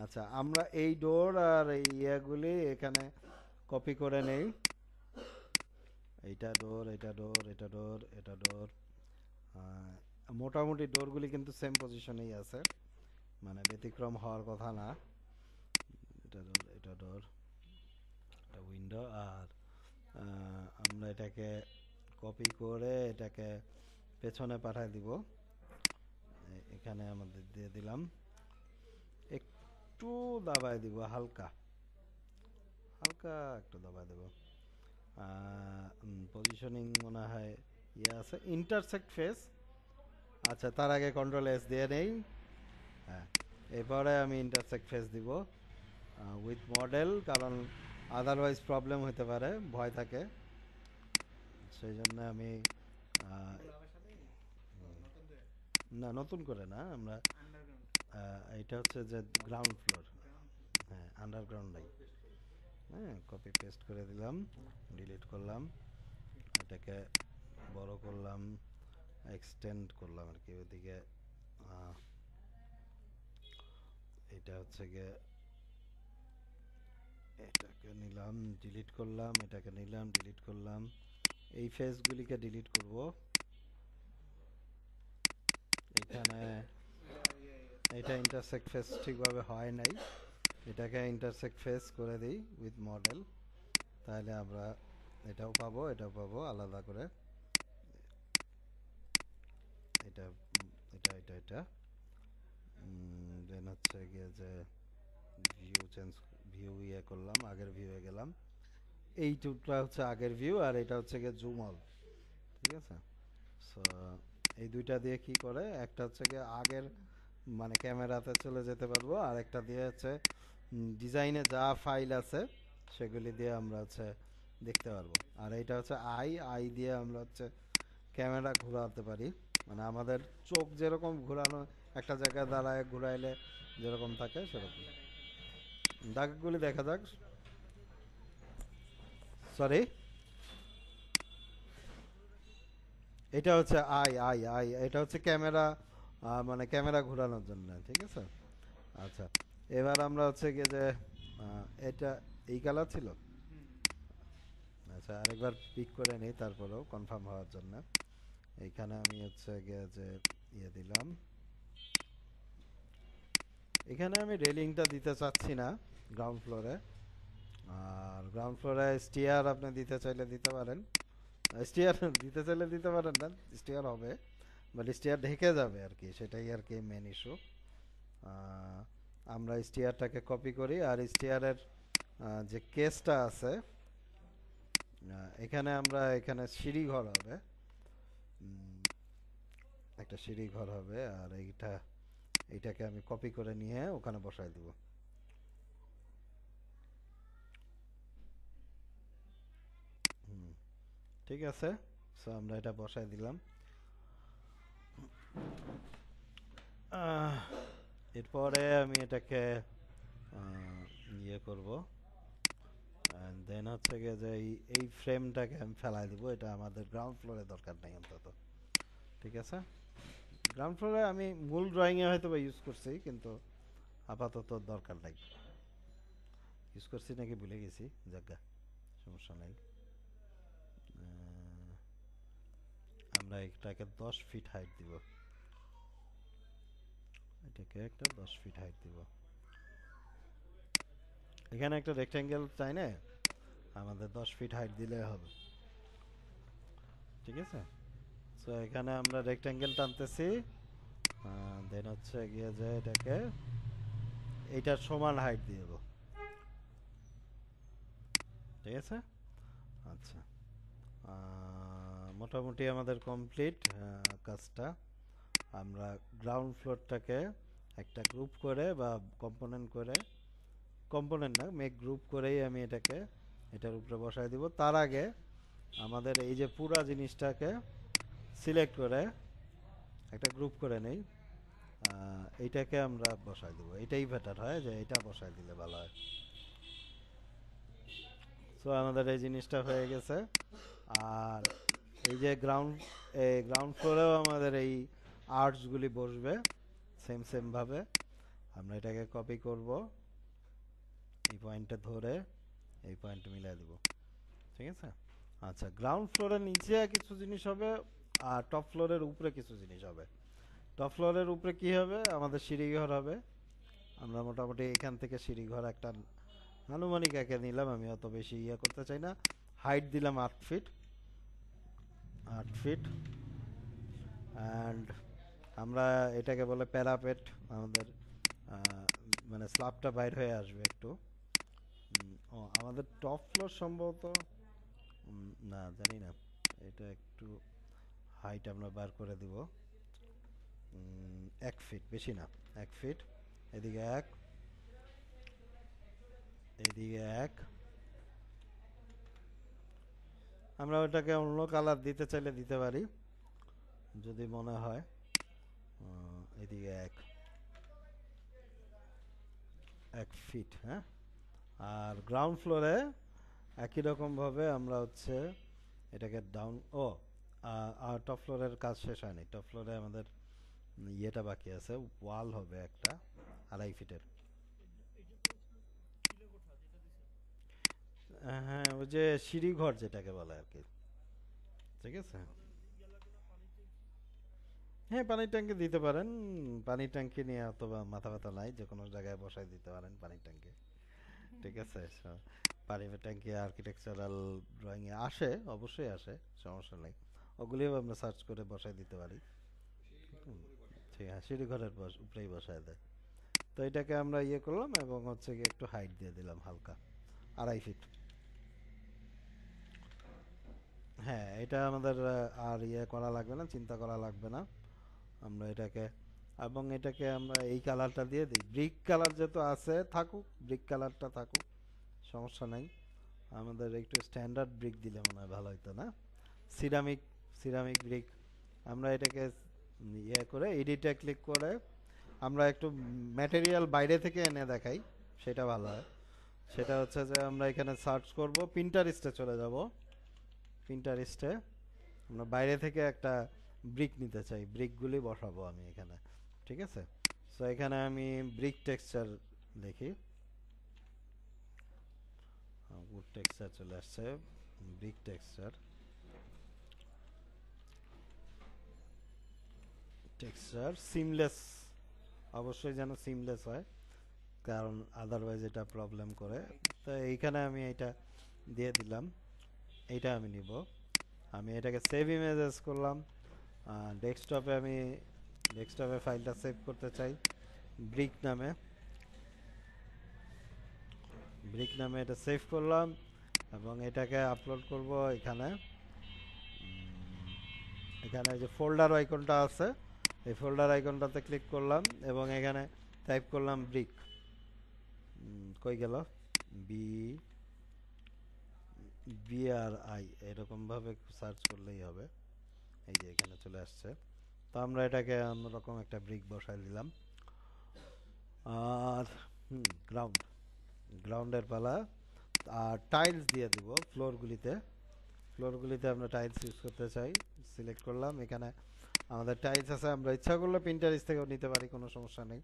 আচ্ছা, আমরা এই ডোর আর এই ইয়েগুলি এখানে কপি করে নেই। এইটা ডোর, এটা ডোর, এটা ডোর, এটা ডোর। মোটামুটি ডোরগুলি কিন্তু সেম পজিশনেই আছে, মানে ব্যতিক্রম হওয়ার কথা না। এটা ডোর, এটা ডোর, এটা উইন্ডো। আর আমরা এটাকে কপি করে এটাকে পেছনে পাঠায় দিব। এখানে আমাদের দিয়ে দিলাম, একটু দাবায় দিব, হালকা হালকা একটু দাবায় দেব। পজিশনিং মনে হয় আছে, ইন্টারসেক্ট ফেস। আচ্ছা, তার আগে কন্ট্রোল এস দিয়ে নেই। হ্যাঁ, এরপরে আমি ইন্টারসেক্ট ফেস দিব উইথ মডেল, কারণ আদারওয়াইজ প্রবলেম হতে পারে, ভয় থাকে। সেই জন্য আমি না, নতুন করে না, আমরা এটা হচ্ছে যে গ্রাউন্ড ফ্লোর, হ্যাঁ, আন্ডারগ্রাউন্ড নাই। হ্যাঁ, কপি পেস্ট করে দিলাম, ডিলিট করলাম, এটাকে বড় করলাম, এক্সটেন্ড করলাম আর কি ওইদিকে। এটা হচ্ছে গিয়ে এটাকে নিলাম, ডিলিট করলাম, এটাকে নিলাম, ডিলিট করলাম। এই ফেসগুলিকে ডিলিট করব। এখানে এটা ইন্টারসেক্ট ফেস ঠিকভাবে হয় নাই, এটাকে ইন্টারসেক্ট ফেস করে দিই উইথ মডেল, তাহলে আমরা এটাও পাবো, এটাও পাবো আলাদা করে। এটা এটা এটা এটা দেন হচ্ছে গিয়ে যে ভিউ করলাম, আগের ভিউয়ে গেলাম। এই টুকটা হচ্ছে আগের ভিউ, আর এটা হচ্ছে গিয়ে জুম অল, ঠিক আছে। সো এই দুইটা দিয়ে কি করে, একটা হচ্ছে গিয়ে আগের, মানে ক্যামেরাতে চলে যেতে পারবো, আর একটা দিয়ে হচ্ছে ডিজাইনে যা ফাইল আছে সেগুলি দিয়ে আমরা হচ্ছে দেখতে পারবো। আর এইটা হচ্ছে আই, আই দিয়ে আমরা হচ্ছে ক্যামেরা ঘোরাতে পারি, মানে আমাদের চোখ যেরকম ঘোরানো, একটা জায়গায় দাঁড়ায় ঘুরাইলে যেরকম থাকে সেরকম। দাগগুলি দেখা যাক, সরি, এটা হচ্ছে আই, আই, আই, এটা হচ্ছে ক্যামেরা, মানে ক্যামেরা ঘোরানোর জন্য, ঠিক আছে। আচ্ছা, এবার আমরা হচ্ছে গিয়ে যে এটা এই কালার ছিল। আচ্ছা, আরেকবার পিক করে নিই তারপরেও কনফার্ম হওয়ার জন্য। এইখানে আমি হচ্ছে গিয়ে যে ইয়ে দিলাম, এখানে আমি রেলিংটা দিতে চাচ্ছি না গ্রাউন্ড ফ্লোরে। আর গ্রাউন্ড ফ্লোরে স্টিয়ার আপনি দিতে চাইলে দিতে পারেন, স্টিয়ার দিতে চাইলে দিতে পারেন না, স্টিয়ার হবে বাট স্টিয়ার ঢেকে যাবে আর কি, সেটাই আর কি মেন ইস্যু। আমরা স্টিয়ারটাকে কপি করি, আর স্টিয়ারের যে কেসটা আছে এখানে আমরা এখানে সিঁড়ি ঘর হবে, একটা সিঁড়ি ঘর হবে, আর এইটাকে আমি কপি করে নিয়ে ওখানে বসাই দিব। ঠিক আছে, সো আমরা এটা বসাই দিলাম। এরপরে আমি এটাকে ইয়ে করব, দেন হচ্ছে গিয়ে যে এই ফ্রেমটাকে আমি ফেলাই দিব, এটা আমাদের গ্রাউন্ড ফ্লোরে দরকার নেই অন্তত। ঠিক আছে, গ্রাউন্ড ফ্লোরে আমি মূল ড্রয়িংয়ে হয়তো বা ইউজ করছি, কিন্তু আপাতত দরকার নাই। ইউজ করছি নাকি ভুলে গেছি, জায়গা সমস্যা নাই। আমরা এটাকে 10 ফিট হাইট দিব, এটাকে একটা 10 ফিট হাইট দিব। এখানে একটা রেক্ট্যাঙ্গেল চাই না, আমাদের 10 ফিট হাইট দিলে হবে। ঠিক আছে, সো এখানে আমরা রেক্ট্যাঙ্গেল টানতেছি, দেন হচ্ছে গিয়ে যে এটাকে এইটার সমান হাইট দিয়ে দেবো। ঠিক আছে, আচ্ছা, মোটামুটি আমাদের কমপ্লিট কাজটা। আমরা গ্রাউন্ড ফ্লোরটাকে একটা গ্রুপ করে বা কম্পোনেন্ট করে, কম্পোনেন্ট না মেক গ্রুপ করেই আমি এটাকে এটার উপরে বসায় দিব। তার আগে আমাদের এই যে পুরা জিনিসটাকে সিলেক্ট করে একটা গ্রুপ করে নেই, এইটাকে আমরা বসায় দেবো, এটাই বেটার হয় যে এটা বসায় দিলে ভালো হয়। সো আমাদের এই জিনিসটা হয়ে গেছে। আর এই যে গ্রাউন্ড ফ্লোরেও আমাদের এই আর্টসগুলি বসবে সেম ভাবে। আমরা এটাকে কপি করব, এই পয়েন্টটা ধরে এই পয়েন্টে মিলাই দেব। ঠিক আছে, আচ্ছা, গ্রাউন্ড ফ্লোরের নিচে কিছু জিনিস হবে আর টপ ফ্লোরের উপরে কিছু জিনিস হবে। টপ ফ্লোরের উপরে কি হবে, আমাদের সিঁড়িঘর হবে। আমরা মোটামুটি এখান থেকে সিঁড়িঘর একটা আনুমানিক একে নিলাম, আমি অত বেশি ইয়ে করতে চাই না। হাইট দিলাম 8 ফিট, 8 ফিট। অ্যান্ড আমরা এটাকে বলে প্যারাপেট, আমাদের মানে স্ল্যাবটা বাইর হয়ে আসবে একটু। ও আমাদের টপ ফ্লোর সম্ভবত না জানি না, এটা একটু হাইট আমরা বার করে দিব 1 ফিট, বেশি না 1 ফিট। এদিকে 1, এদিকে 1। আমরা ওটাকে অন্য কালার দিতে চাইলে দিতে পারি যদি মনে হয়। এদিকে 1 ফিট, হ্যাঁ। আর গ্রাউন্ড ফ্লোরে একই রকমভাবে আমরা হচ্ছে এটাকে ডাউন, আর টপ ফ্লোরের কাজ শেষ হয়নি। টপ ফ্লোরে আমাদের ইয়েটা বাকি আছে, ওয়াল হবে একটা 2.5 ফিটের। হ্যাঁ, ওই যে সিঁড়ি ঘর যেটাকে বলে আর কি। ঠিক আছে, হ্যাঁ পানির ট্যাঙ্কি দিতে পারেন। পানির ট্যাঙ্কি নিয়ে অথবা মাথা ব্যথা নাই, যে কোনো জায়গায় বসাই দিতে পারেন পানির ট্যাঙ্কি। ঠিক আছে, পানির ট্যাঙ্কি আর্কিটেকচারাল ড্রয়িংয়ে আসে, অবশ্যই আসে, সমস্যা নেই। ওগুলিও আমরা সার্চ করে বসাই দিতে পারি। ঠিক আছে, সিঁড়ি ঘরের উপরেই বসায় দেয়। তো এটাকে আমরা ইয়ে করলাম এবং হচ্ছে গিয়ে একটু হাইট দিয়ে দিলাম হালকা, 2.5 ফিট। হ্যাঁ, এটা আমাদের আর ইয়ে করা লাগবে না, চিন্তা করা লাগবে না। আমরা এটাকে, এবং এটাকে আমরা এই কালারটা দিয়ে দিই, ব্রিক কালার যেহেতু আছে থাকুক, ব্রিক কালারটা থাকুক, সমস্যা নাই। আমাদের একটু স্ট্যান্ডার্ড ব্রিক দিলে মনে হয় ভালো হতো না, সিরামিক, সিরামিক ব্রিক। আমরা এটাকে ইয়ে করে এডিটে ক্লিক করে আমরা একটু ম্যাটেরিয়াল বাইরে থেকে এনে দেখাই, সেটা ভালো হয়। সেটা হচ্ছে যে আমরা এখানে সার্চ করব, পিন্টারেস্টে চলে যাব। পিন্টারেস্টে আমরা বাইরে থেকে একটা ব্রিক নিতে চাই, ব্রিকগুলি বসাবো আমি এখানে। ঠিক আছে, সো এখানে আমি ব্রিক টেক্সচার দেখি, উড টেক্সচার চলে আসছে, ব্রিক টেক্সচার। টেক্সচার সিমলেস, অবশ্যই যেন সিমলেস হয়, কারণ আদারওয়াইজ এটা প্রবলেম করে। তো এইখানে আমি এটা দিয়ে দিলাম, এইটা আমি নিব। আমি এটাকে সেভ ইমেজেস করলাম, ডেস্কটপে ফাইলটা সেভ করতে চাই ব্রিক নামে। এটা সেভ করলাম এবং এটাকে আপলোড করব এখানে। এখানে যে ফোল্ডার আইকনটা আছে, এই ফোল্ডার আইকনটাতে ক্লিক করলাম এবং এখানে টাইপ করলাম ব্রিক। কই গেল? বি বিআরআই এরকমভাবে সার্চ করলেই হবে। এই যে এখানে চলে আসছে। তো আমরা এটাকে অন্যরকম একটা ব্রিক বসাই দিলাম। আর গ্রাউন্ডের পালা। আর টাইলস দিয়ে দিব ফ্লোরগুলিতে আমরা টাইলস ইউজ করতে চাই। সিলেক্ট করলাম, এখানে আমাদের টাইলস আছে, আমরা ইচ্ছা করলে পিন্টারেস্ট থেকেও নিতে পারি, কোনো সমস্যা নেই।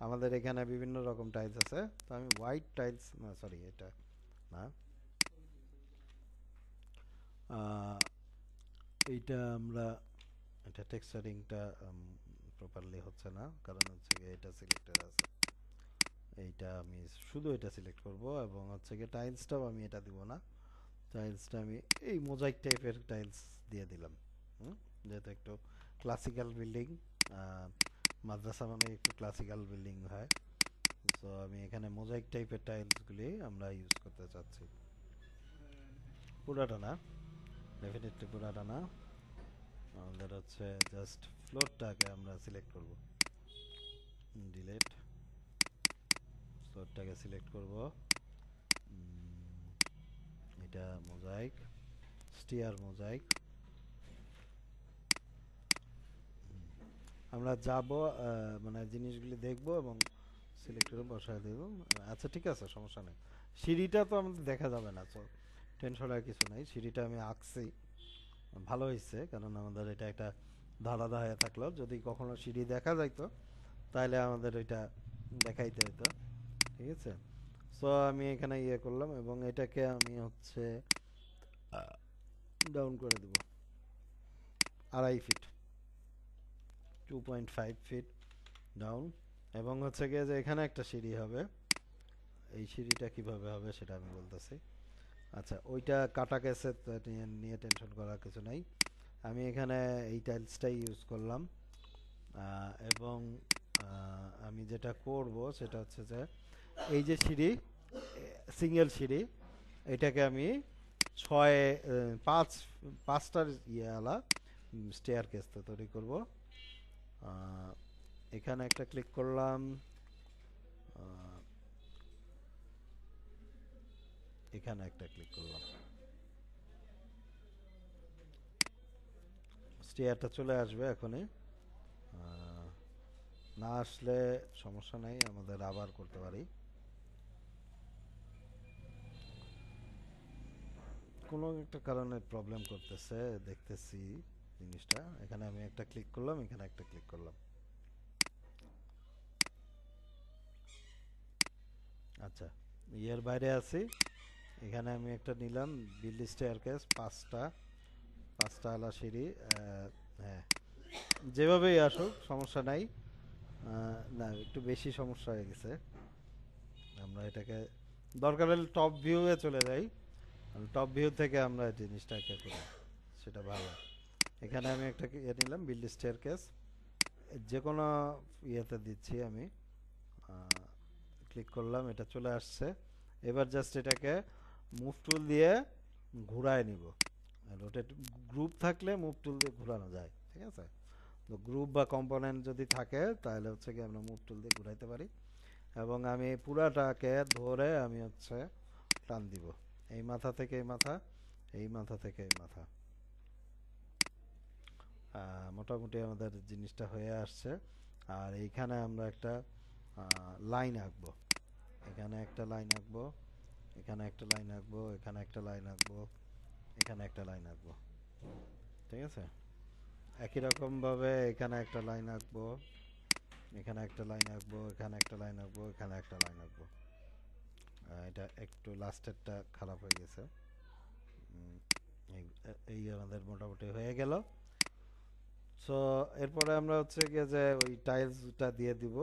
আমাদের এখানে বিভিন্ন রকম টাইলস আছে। তো আমি হোয়াইট টাইলস, না সরি এটা না, এইটা আমরা, এটা টেক্সচারিংটা প্রপারলি হচ্ছে না, কারণ হচ্ছে গিয়ে এটা সিলেক্টেড আছে। এইটা আমি শুধু এটা সিলেক্ট করব এবং হচ্ছে গিয়ে টাইলসটাও আমি এটা দিব না, টাইলসটা আমি এই মোজাইক টাইপের টাইলস দিয়ে দিলাম। যেহেতু একটু ক্লাসিক্যাল বিল্ডিং, মাদ্রাসা মানে একটু ক্লাসিক্যাল বিল্ডিং হয়, সো আমি এখানে মোজাইক টাইপের টাইলসগুলি আমরা ইউজ করতে চাচ্ছি। পুরাটা না, ডেফিনেটলি পুরাটা না, আমাদের হচ্ছে জাস্ট ফ্লোরটাকে আমরা সিলেক্ট করব। ডিলেট, ফ্লোরটাকে সিলেক্ট করব। এটা মোজাইক, স্টিয়ার মোজাইক। আমরা যাব, মানে জিনিসগুলি দেখব এবং সিলেক্ট করে বসায় দেব। আচ্ছা ঠিক আছে, সমস্যা নেই। সিঁড়িটা তো আমাদের দেখা যাবে না, তো টেনশনের কিছু নেই। সিঁড়িটা আমি আঁকছি, ভালো হয়েছে, কারণ আমাদের এটা একটা ধাঁধা হয়ে থাকলো। যদি কখনো সিঁড়ি দেখা যাইতো তাহলে আমাদের এটা দেখাইতে হইতো। ঠিক আছে, সো আমি এখানে ইয়ে করলাম এবং এটাকে আমি হচ্ছে ডাউন করে দেব 2.5 ফিট, 2.5 ফিট ডাউন। এবং হচ্ছে গিয়ে যে এখানে একটা সিঁড়ি হবে, এই সিঁড়িটা কিভাবে হবে সেটা আমি বলতেছি। আচ্ছা, ওইটা কাটা গেছে, নিয়ে টেনশন করার কিছু নাই। আমি এখানে এই টাইলসটাই ইউজ করলাম এবং আমি যেটা করব সেটা হচ্ছে যে এই যে সিঁড়ি, সিঙ্গেল সিঁড়ি, এটাকে আমি পাঁচটার ইয়েওয়ালা স্টেয়ার কেসটা তৈরি করব। এখানে একটা ক্লিক করলাম, এখানে একটা ক্লিক করলাম, স্টেয়ারটা চলে আসবে এখনই। না আসলে সমস্যা নেই, আমাদের আবার করতে পারি। কোনো একটা কারণে প্রবলেম করতেছে, দেখতেছি জিনিসটা। এখানে আমি একটা ক্লিক করলাম, এখানে একটা ক্লিক করলাম। আচ্ছা, ইয়ের বাইরে আছি। এখানে আমি একটা নিলাম বিল্ড স্টেয়ারকেস, পাঁচটা আলা সিঁড়ি। হ্যাঁ, যেভাবেই আসুক সমস্যা নাই। না, একটু বেশি সমস্যা হয়ে গেছে। আমরা এটাকে দরকার হলে টপ ভিউয়ে চলে যাই, টপ ভিউ থেকে আমরা জিনিসটাকে করি, সেটা ভালো। এখানে আমি একটা ইয়ে নিলাম বিল্ড স্টেয়ারকেস, যে কোনো ইয়েতে দিচ্ছি আমি। ক্লিক করলাম, এটা চলে আসছে। এবার জাস্ট এটাকে মুভ টুল দিয়ে ঘুরায় নিব। রোটেট গ্রুপ থাকলে মুভ টুল দিয়ে ঘোরানো যায়, ঠিক আছে। তো গ্রুপ বা কম্পোনেন্ট যদি থাকে তাহলে হচ্ছে কি আমরা মুভ টুল দিয়ে ঘুরাইতে পারি। এবং আমি পুরাটাকে ধরে আমি হচ্ছে টান দিব, এই মাথা থেকে এই মাথা, এই মাথা থেকে এই মাথা। মোটামুটি আমাদের জিনিসটা হয়ে আসছে। আর এইখানে আমরা একটা লাইন আঁকবো, এখানে একটা লাইন আঁকবো, এখানে একটা লাইন আঁকবো, এখানে একটা লাইন আঁকবো, এখানে একটা লাইন আঁকবো। ঠিক আছে, একই রকম ভাবে এখানে একটা লাইন আঁকবো, এখানে একটা লাইন আঁকবো, এখানে একটা লাইন আঁকবো, এখানে একটা লাইন আঁকবো। এটা একটু লাস্টেরটা খারাপ হয়ে গেছে। এই আমাদের মোটামুটি হয়ে গেল। সো এরপরে আমরা হচ্ছে গিয়ে যে ওই টাইলসটা দিয়ে দিব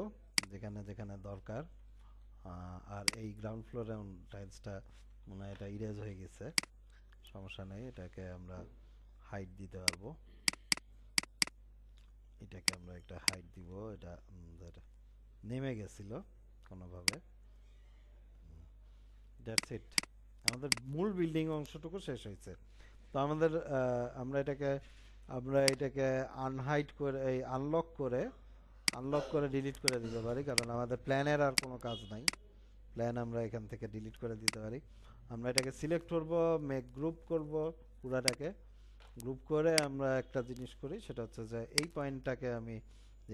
যেখানে যেখানে দরকার। আর এই গ্রাউন্ড ফ্লোরে টাইলসটা মনে হয় এটা ইরেজ হয়ে গেছে, সমস্যা নেই, এটাকে আমরা হাইট দিতে পারবো। এটাকে আমরা একটা হাইট দিব, এটা আমাদের নেমে গেছিল কোনোভাবে। দ্যাটস ইট, আমাদের মূল বিল্ডিং অংশটুকু শেষ হয়েছে। তো আমাদের আমরা এটাকে আনহাইড করে এই আনলক করে ডিলিট করে দিতে পারি, কারণ আমাদের প্ল্যানের আর কোনো কাজ নাই। প্ল্যান আমরা এখান থেকে ডিলিট করে দিতে পারি। আমরা এটাকে সিলেক্ট করব, মেক গ্রুপ করব, পুরাটাকে গ্রুপ করে আমরা একটা জিনিস করি, সেটা হচ্ছে যে এই পয়েন্টটাকে আমি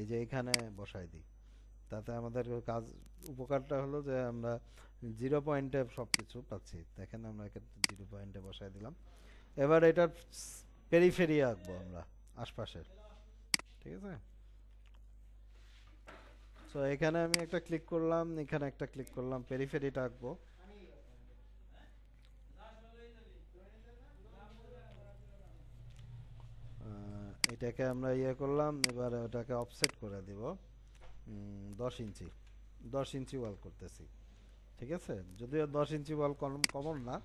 এই যে এখানে বসাই দিই। তাতে আমাদের কাজ উপকারটা হলো যে আমরা 0 পয়েন্টে সব কিছু পাচ্ছি। দেখেন আমরা একে 0 পয়েন্টে বসাই দিলাম। এবার এটার পেরিফেরি আঁকবো আমরা, আশপাশের, ঠিক আছে। সো এখানে আমি একটা ক্লিক করলাম, এখানে একটা ক্লিক করলাম, পেরিফেরিটা আঁকবো। এটাকে আমরা ইয়ে করলাম, এবার ওটাকে অফসেট করে দিব 10 ইঞ্চি। 10 ইঞ্চি ওয়াল করতেছি, ঠিক আছে। যদিও 10 ইঞ্চি ওয়াল কমন না,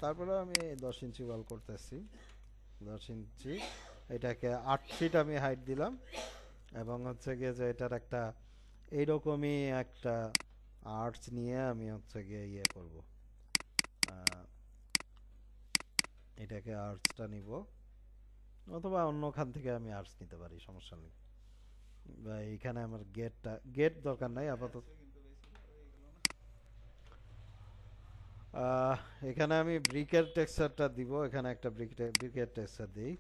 তারপরে আমি 10 ইঞ্চি ওয়াল করতেছি। 10 ইঞ্চি, এটাকে 8 ফিট আমি হাইট দিলাম, এবং হচ্ছে গিয়ে যে এটার একটা এইরকমই একটা আর্চ নিয়ে আমি হচ্ছে গিয়ে ইয়ে করব, এটাকে আর্চটা নিব, অথবা অন্যখান থেকে আমি আর্চ নিতে পারি, সমস্যা নেই। বা এইখানে আমার গেট দরকার নাই আপাতত। কিন্তু বেশি বড় হয়ে গেল না। আহ, এখানে আমি ব্রিকের টেক্সচারটা দিব, এখানে একটা ব্রিকের টেক্সচার দিই,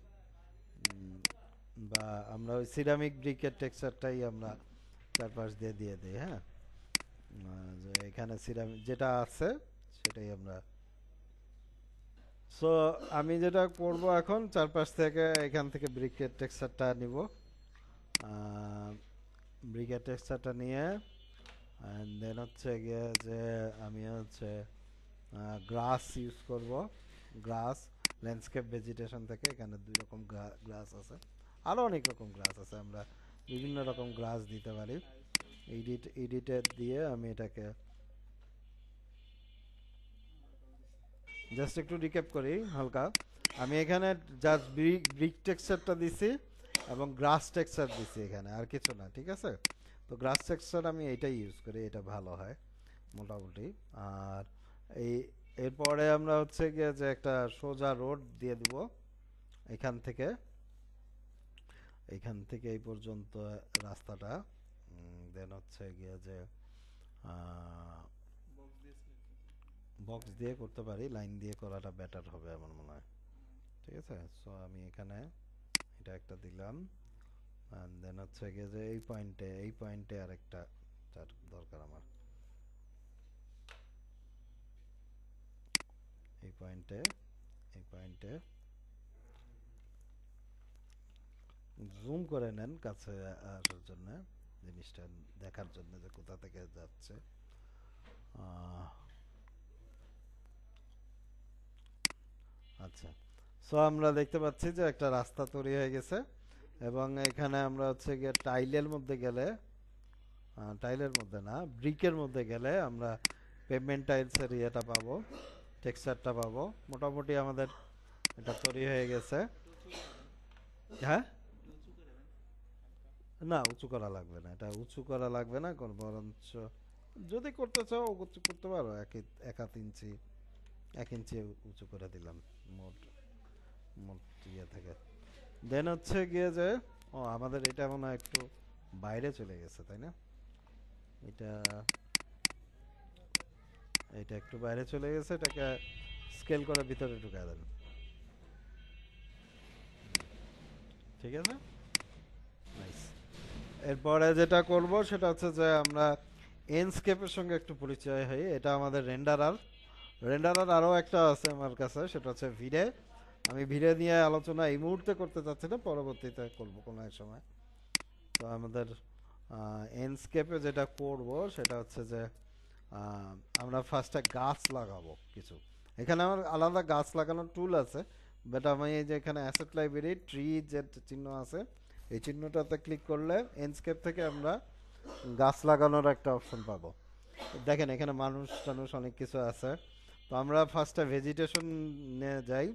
বা আমরা ওই সিরামিক ব্রিকের টেক্সচারটাই আমরা চারপাশ দিয়ে দিয়ে দিই। হ্যাঁ, যে এখানে সিরামিক যেটা আছে সেটাই আমরা। সো আমি যেটা করব এখন, চারপাশ থেকে এখান থেকে ব্রিকের টেক্সচারটা নিব, ব্রিকের টেক্সচারটা নিয়ে দেন হচ্ছে গিয়ে যে আমি হচ্ছে গ্রাস ইউজ করব। গ্রাস, ল্যান্ডস্কেপ ভেজিটেশন থেকে, এখানে 2 রকম গ্রাস আছে, আরও অনেক রকম গ্রাস আছে, আমরা বিভিন্ন রকম গ্রাস দিতে পারি। এডিটে দিয়ে আমি এটাকে জাস্ট একটু রিক্যাপ করি হালকা। আমি এখানে জাস্ট ব্রিক টেক্সচারটা দিছি এবং গ্রাস টেক্সচার দিছি এখানে, আর কিছু না, ঠিক আছে। তো গ্রাস টেক্সচার আমি এইটাই ইউজ করি, এটা ভালো হয় মোটামুটি। আর এই এরপরে আমরা হচ্ছে গিয়ে যে একটা সোজা রোড দিয়ে দিব এখান থেকে এই পর্যন্ত রাস্তাটা। দেন হচ্ছে গিয়ে যে বক্স দিয়ে সিলেক্ট করতে। বক্স দিয়ে করতে পারি, লাইন দিয়ে করাটা বেটার হবে আমার মনে হয়, ঠিক আছে। সো আমি এখানে এটা একটা দিলাম, দেন হচ্ছে গিয়ে যে এই পয়েন্টে আরেকটা দরকার আমার, এই পয়েন্টে জুম করে নেন কাছে আসার জন্য, জিনিসটা দেখার জন্য যে কোথা থেকে যাচ্ছে। আচ্ছা, সো আমরা দেখতে পাচ্ছি যে একটা রাস্তা তৈরি হয়ে গেছে, এবং এখানে আমরা হচ্ছে গিয়ে টাইলের মধ্যে গেলে, টাইলের মধ্যে না, ব্রিকের মধ্যে গেলে আমরা পেভমেন্ট টাইলসের ইয়েটা পাবো, টেক্সচারটা পাবো। মোটামুটি আমাদের এটা তৈরি হয়ে গেছে। হ্যাঁ, উঁচু করে দেন হালকা। না উঁচু করা লাগবে না, এটা উঁচু করা লাগবে না, বরঞ্চ যদি করতে চাও উঁচু করতে পারো, 1.5 ইঞ্চি 1 ইঞ্চি উঁচু করে দিলাম মোট মোট ইয়ে থেকে। দেন হচ্ছে গিয়ে যে আমাদের এটা মনে হয় একটু বাইরে চলে গেছে, তাই না? এটা এটা একটু বাইরে চলে গেছে, এটাকে স্কেল করে ভিতরে ঢুকায় দেন, ঠিক আছে, নাইস। এরপরে যেটা করব সেটা হচ্ছে যে আমরা এনস্কেপের সঙ্গে একটু পরিচয় হই। এটা আমাদের রেন্ডারার আরও একটা আছে আমার কাছে, সেটা হচ্ছে ভিডে। আমি ভিডে নিয়ে আলোচনা এই মুহূর্তে করতে চাচ্ছি না, পরবর্তীতে করব কোনো এক সময়। তো আমাদের এনস্কেপে যেটা করব সেটা হচ্ছে যে আমরা ফার্স্টে গাছ লাগাবো কিছু। এখানে আমার আলাদা গাছ লাগানোর টুল আছে, বাট আমি এই যে এখানে অ্যাসেট লাইব্রেরি ট্রি যে চিহ্ন আছে, এই চিহ্নটাতে ক্লিক করলে এন্ডস্কেপ থেকে আমরা গাছ লাগানোর একটা অপশন পাবো। দেখেন এখানে মানুষ টানুষ অনেক কিছু আছে। তো আমরা ফার্স্টে ভেজিটেশনে যাই।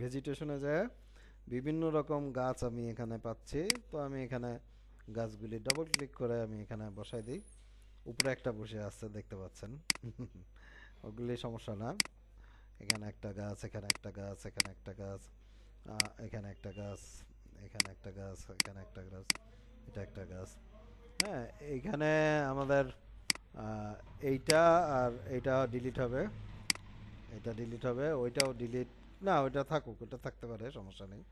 ভেজিটেশনে যায় বিভিন্ন রকম গাছ আমি এখানে পাচ্ছি। তো আমি এখানে গাছগুলি ডবল ক্লিক করে আমি এখানে বসাই দিই। উপরে একটা বসে আছে দেখতে পাচ্ছেন। ওগুলি সমস্যা না। এখানে একটা গাছ, এখানে একটা গাছ, এখানে একটা গাছ, এখানে একটা গাছ, এখানে একটা গাছ, এখানে একটা গাছ, এটা একটা গাছ। হ্যাঁ, এইখানে আমাদের এইটা আর এইটা ডিলিট হবে, এটা ডিলিট হবে, ওইটাও ডিলিট, না ওইটা থাকুক, ওটা থাকতে পারে, সমস্যা নেই।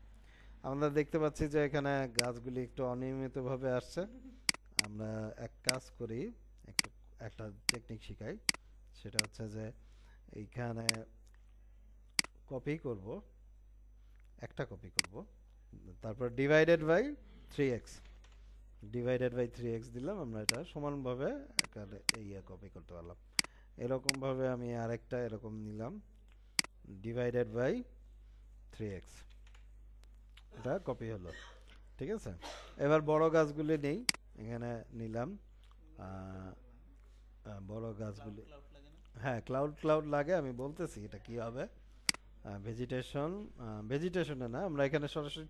আমরা দেখতে পাচ্ছি যে এখানে গাছগুলি একটু অনিয়মিতভাবে আসছে। আমরা এক কাজ করি, একটু একটা টেকনিক শিখাই, সেটা হচ্ছে যে এইখানে কপি করব, একটা কপি করব, তারপর divided by 3x, divided by 3x দিলাম, আমরা এটা সমানভাবে কপি করতে পারলাম। এরকমভাবে আমি আরেকটা এরকম নিলাম, ডিভাইডেড বাই 3x, এটা কপি হলো। ঠিক আছে, এবার বড় গাছগুলি নেই, এখানে নিলাম বড় গাছগুলি। হ্যাঁ, ক্লাউড লাগে, আমি বলতেছি এটা কি হবে। ভেজিটেশনে না, আমরা এখানে সরাসরি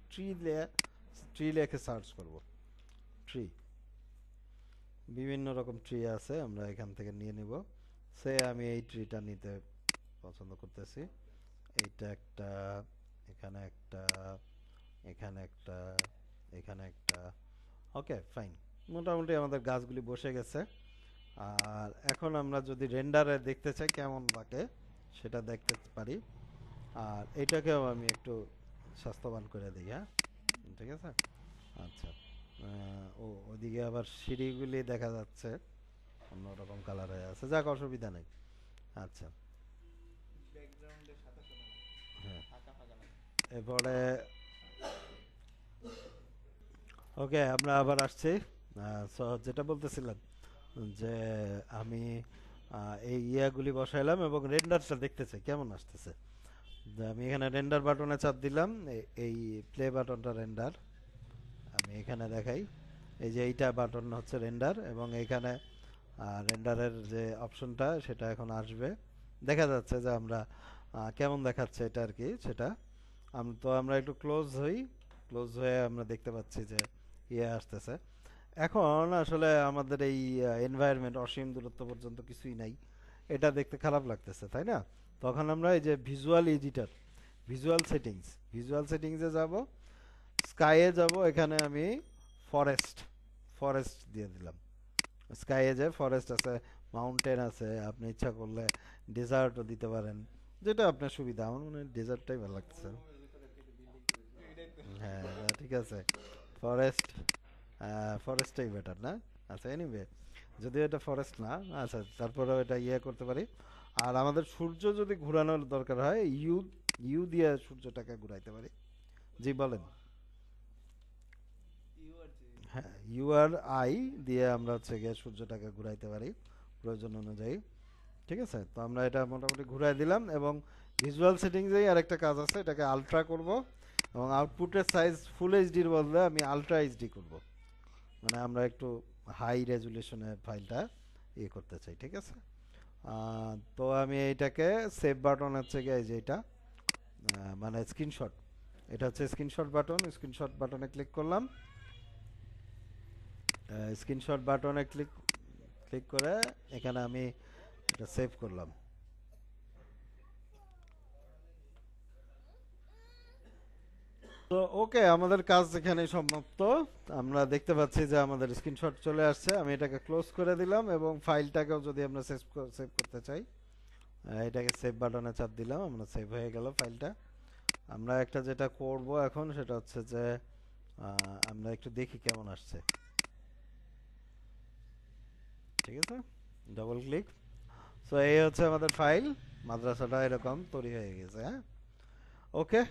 ট্রি লেখে সার্চ করব। ট্রি, বিভিন্ন রকম ট্রি আছে, আমরা এখান থেকে নিয়ে নিব। আমি এই ট্রিটা নিতে পছন্দ করতেছি। এইটা একটা, এখানে একটা, এখানে একটা, এখানে একটা। ওকে ফাইন, মোটামুটি আমাদের গাছগুলি বসে গেছে। আর এখন আমরা যদি রেন্ডারে দেখতে চাই কেমন লাগে সেটা দেখতে পারি। আর এটাকেও আমি একটু স্বাস্থ্যবান করে দিই। হ্যাঁ, ঠিক আছে। আচ্ছা, ওদিকে আবার সিঁড়িগুলি দেখা যাচ্ছে অন্যরকম কালার হয়ে আছে, যাক অসুবিধা নেই। আচ্ছা, হ্যাঁ, এরপরে ওকে আমরা আবার আসছি। যেটা বলতেছিলাম যে আমি এই ইয়াগুলি বসাইলাম এবং রেন্ডারটা দেখতে চাই কেমন আসতেছে। আমি এখানে রেন্ডার বাটনে চাপ দিলাম, এই প্লে বাটনটা রেন্ডার, আমি এখানে দেখাই। এই যে এইটা বাটন হচ্ছে রেন্ডার, এবং এইখানে রেন্ডারের যে অপশনটা সেটা এখন আসবে। দেখা যাচ্ছে যে আমরা কেমন দেখাচ্ছে এটা আর কি, সেটা তো আমরা একটু ক্লোজ হই। ক্লোজ হয়ে আমরা দেখতে পাচ্ছি যে ইয়ে আসতেছে। এখন আসলে আমাদের এই এনভায়রনমেন্ট অসীম দূরত্ব পর্যন্ত কিছুই নাই, এটা দেখতে খারাপ লাগতেছে, তাই না? তখন আমরা এই যে ভিজুয়াল এডিটর, ভিজুয়াল সেটিংসে যাব, স্কাইয়ে যাব, এখানে আমি ফরেস্ট দিয়ে দিলাম। স্কাইয়ে যে ফরেস্ট আছে, মাউন্টেন আছে, আপনি ইচ্ছা করলে ডেজার্টও দিতে পারেন, যেটা আপনার সুবিধা। আমার মনে হয় ডেজার্টটাই ভালো লাগতেছে। হ্যাঁ, ঠিক আছে, ফরেস্ট, ফরেস্টটাই বেটার না? আচ্ছা, এনিওয়ে, যদিও এটা ফরেস্ট না, আচ্ছা তারপরেও এটা ইয়ে করতে পারি। আর আমাদের সূর্য যদি ঘোরানোর দরকার হয়, ইউ দিয়ে সূর্যটাকে ঘুরাইতে পারি। জি বলেন। হ্যাঁ, ইউ আর আই দিয়ে আমরা হচ্ছে গিয়ে সূর্যটাকে ঘুরাইতে পারি প্রয়োজন অনুযায়ী। ঠিক আছে, তো আমরা এটা মোটামুটি ঘুরাই দিলাম। এবং ভিজুয়াল সেটিংসেই আরেকটা কাজ আছে, এটাকে আলট্রা করব, এবং আউটপুটের সাইজ ফুল এইচডির বদলে আমি আলট্রা এইচডি করব, মানে আমরা একটু হাই রেজুলেশনের ফাইলটা ইয়ে করতে চাই। ঠিক আছে, তো আমি এইটাকে সেভ বাটন হচ্ছে গিয়ে যে এটা মানে স্ক্রিনশট, এটা হচ্ছে স্ক্রিনশট বাটন, স্ক্রিনশট বাটনে ক্লিক করলাম। স্ক্রিনশট বাটনে ক্লিক করে এখানে আমি এটা সেভ করলাম। তো ওকে, আমাদের কাজ এখানে সমাপ্ত। আমরা দেখতে পাচ্ছি যে আমাদের স্ক্রিনশট চলে আসছে। আমি এটাকে ক্লোজ করে দিলাম, এবং ফাইলটাকেও যদি আমরা সেভ করতে চাই, এটাকে সেভ বাটনে চাপ দিলাম, আমরা সেভ হয়ে গেল ফাইলটা। আমরা একটা যেটা করব এখন সেটা হচ্ছে যে আমরা একটু দেখি কেমন আসছে। ঠিক আছে, ডবল ক্লিক। সো এই হচ্ছে আমাদের ফাইল, মাদ্রাসাটা এরকম তৈরি হয়ে গেছে। হ্যাঁ, ওকে।